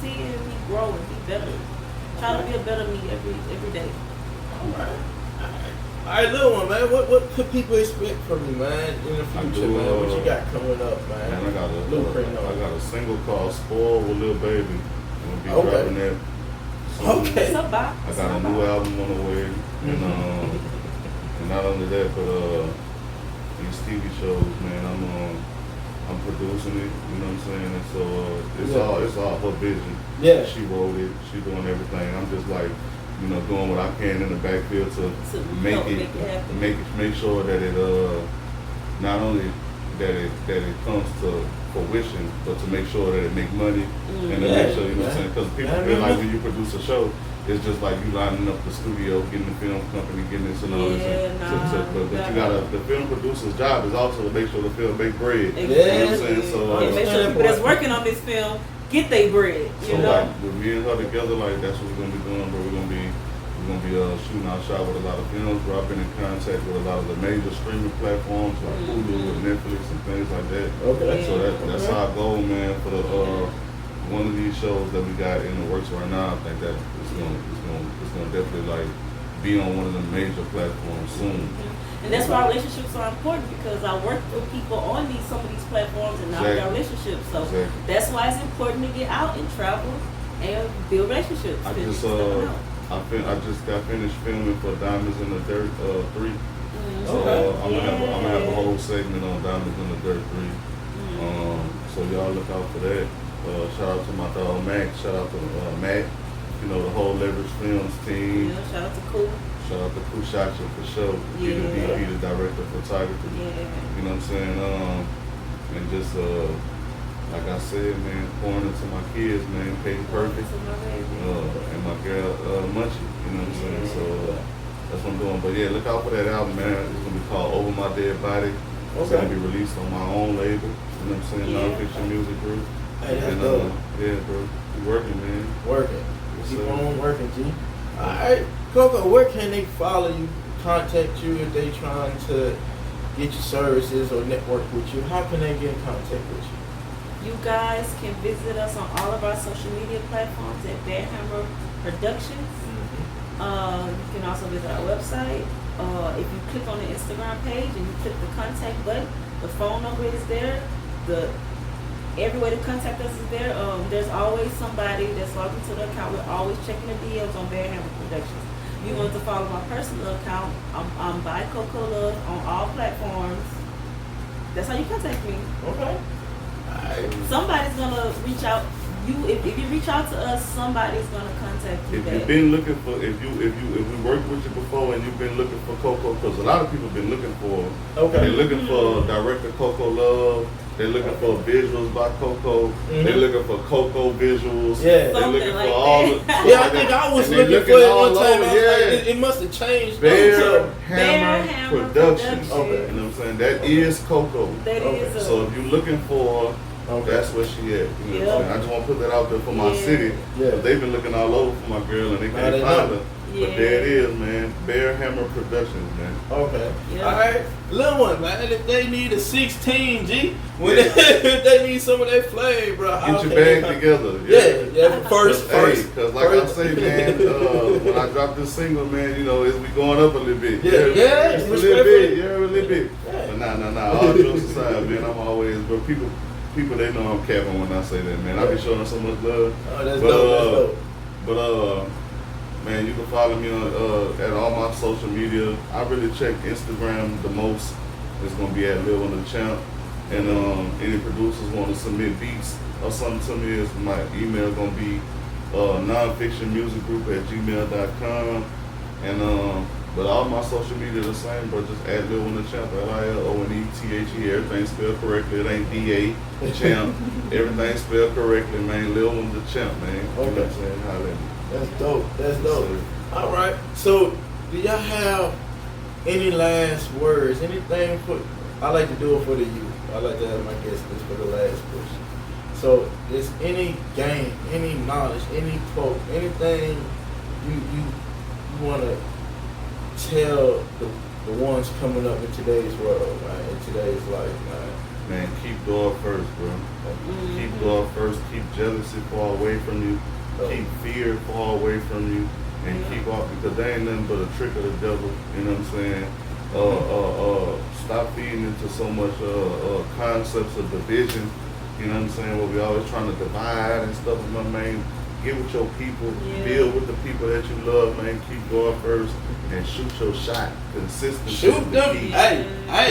B: seeing me grow and be better. Trying to be a better me every day.
C: All right, Lil One, man. What could people expect from you, man, in the future, man? What you got coming up, man?
A: Man, I got a single called "Spoiled with Lil Baby." I'm gonna be dropping that soon.
C: Okay.
B: I
A: got a new album on the way, and not only that, but these TV shows, man. I'm producing it. You know what I'm saying? And so it's all her vision.
C: Yeah.
A: She wrote it. She doing everything. I'm just like, doing what I can in the backfield to make sure that it not only that it comes to fruition, but to make sure that it make money and to make sure what I'm saying, because people feel like when you produce a show, it's just like you lining up the studio, getting the film company, getting this and all this. But you gotta, the film producer's job is also to make sure the film make bread.
B: Exactly.
A: You know what I'm saying? So
B: and make sure people that's working on this film get their bread. You know?
A: Like with me and her together, like that's what we're gonna be doing. But we're gonna be shooting our shot with a lot of films, dropping in contact with a lot of the major streaming platforms like Hulu and Netflix and things like that. Okay. So that's our goal, man, for the one of these shows that we got in the works right now. I think that it's gonna definitely like be on one of the major platforms soon.
B: And that's why relationships are important because I work with people on some of these platforms and now we got relationships. So that's why it's important to get out and travel and build relationships.
A: I just got finished filming for Diamonds in the Dirt 3. So I'm gonna have a whole segment on Diamonds in the Dirt 3. So y'all look out for that. Shout out to my dog Mac. Shout out to Mac. The whole Leverage Films team.
B: Yeah, shout out to Cool.
A: Shout out to Kushacha for sure. He the director of photography.
B: Yeah.
A: You know what I'm saying? And just like I said, man, pouring into my kids, man, Peyton Perfect,
B: To my baby.
A: and my girl Munchie. You know what I'm saying? So that's what I'm doing. But yeah, look out for that album, man. It's gonna be called Over My Dead Body. It's gonna be released on my own label. You know what I'm saying? Non-fiction music group.
C: Hey, that's
A: And
C: dope.
A: yeah, bro, we working, man.
C: Working.
A: Yes,
C: Keep
A: sir.
C: on working, G. Alright, Coco, where can they follow you, contact you if they trying to get your services or network with you? How can they get in contact with you?
B: You guys can visit us on all of our social media platforms at Bear Hammer Productions. You can also visit our website. If you click on the Instagram page and you click the contact button, the phone number is there. Every way to contact us is there. There's always somebody that's logged into the account. We're always checking the DMs on Bear Hammer Productions. If you want to follow my personal account, I'm by Coco Love on all platforms. That's how you contact me.
C: Okay. Alright.
B: Somebody's gonna reach out. If you reach out to us, somebody's gonna contact you.
A: If
B: back.
A: you've been looking for, if we worked with you before and you've been looking for Coco, because a lot of people been looking for, they're looking for director Coco Love, they're looking for visuals by Coco, they're looking for Coco visuals,
C: Yeah.
A: they're
B: Something
A: looking
B: like
A: for all
B: that.
A: the,
C: Yeah, I think I was
A: and they
C: looking for it
A: all
C: one time.
A: over,
C: I was like, it must have changed.
A: Bear
B: Bear
A: Hammer
B: Hammer
A: Productions.
C: Okay.
A: You know what I'm saying? That is Coco.
B: That is a,
A: So if you're looking for, that's where she at. You know what I'm saying? I just want to put that out there for my city.
C: Yeah.
A: But they've been looking all over for my girl and they can't find her. But there it is, man. Bear Hammer Productions, man.
C: Okay.
B: Yeah.
C: Alright. Little one, man. If they need a 16, G, when if they need some of that flame, bro.
A: Get your bag together.
C: Yeah. First.
A: Because like I say, man, when I drop this single, man, you know, we going up a little bit.
C: Yeah.
A: Just a little bit. Yeah, a little bit.
C: Yeah.
A: But nah. All jokes aside, man, I'm always, but people, they know I'm capping when I say that, man. I be showing so much love.
C: Oh, that's dope.
A: But man, you can follow me on at all my social media. I really check Instagram the most. It's gonna be at Lil One The Champ. And any producers want to submit beats or something to me, is my email gonna be nonfictionmusicgroup@gmail.com. And but all my social media the same, but just add Lil One The Champ, LILONETHE. Everything spelled correctly. It ain't DA Champ. Everything spelled correctly, man. Lil One The Champ, man. You know what I'm saying? Holla at me.
C: That's dope. All right. So, do y'all have any last words? Anything for? I like to do it for the youth. I like to have my guests this for the last question. So, is any game, any knowledge, any quote, anything you want to tell the ones coming up in today's world, man, in today's life, man?
A: Man, keep God first, bro. Keep God first. Keep jealousy far away from you. Keep fear far away from you. And keep off, because they ain't nothing but a trick of the devil. You know what I'm saying? Stop feeding into so much concepts of division. You know what I'm saying? Where we always trying to divide and stuff. My man, get with your people. Build with the people that you love, man. Keep God first and shoot your shot. Consistency.
C: Shoot them. Hey.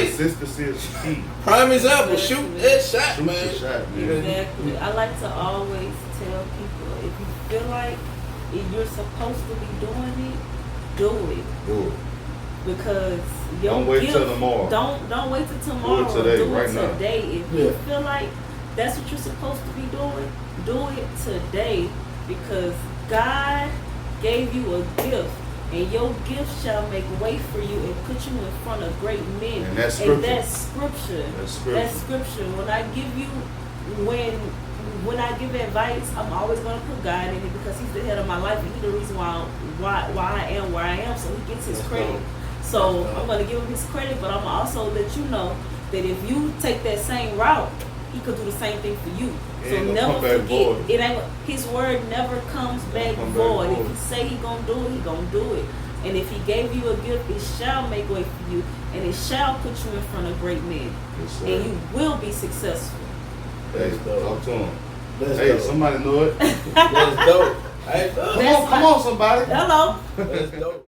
A: Consistency is the key.
C: Prime example. Shoot that shot,
A: Shoot
C: man.
A: the shot, man.
B: exactly. I like to always tell people, if you feel like you're supposed to be doing it, do it.
A: Do it.
B: Because your
A: Don't wait
B: gift,
A: till tomorrow.
B: Don't wait till tomorrow.
A: Do it today,
B: do it
A: right now.
B: today. If you feel like that's what you're supposed to be doing, do it today. Because God gave you a gift, and your gift shall make way for you and put you in front of great men.
A: And that's scripture.
B: That's scripture. When I give you, when I give advice, I'm always gonna put God in it, because He's the head of my life, and He's the reason why I am where I am. So He gets His credit. So I'm gonna give Him His credit, but I'm also let you know that if you take that same route, He could do the same thing for you. So never forget, it ain't, His word never comes back void. If He say He gonna do it, He gonna do it. And if He gave you a gift, it shall make way for you, and it shall put you in front of great men, and you will be successful.
A: Hey, talk to him.
C: That's
A: Hey,
C: dope.
A: somebody know it.
C: That's dope. Hey,
A: Come on, somebody.
B: Hello.
C: That's dope.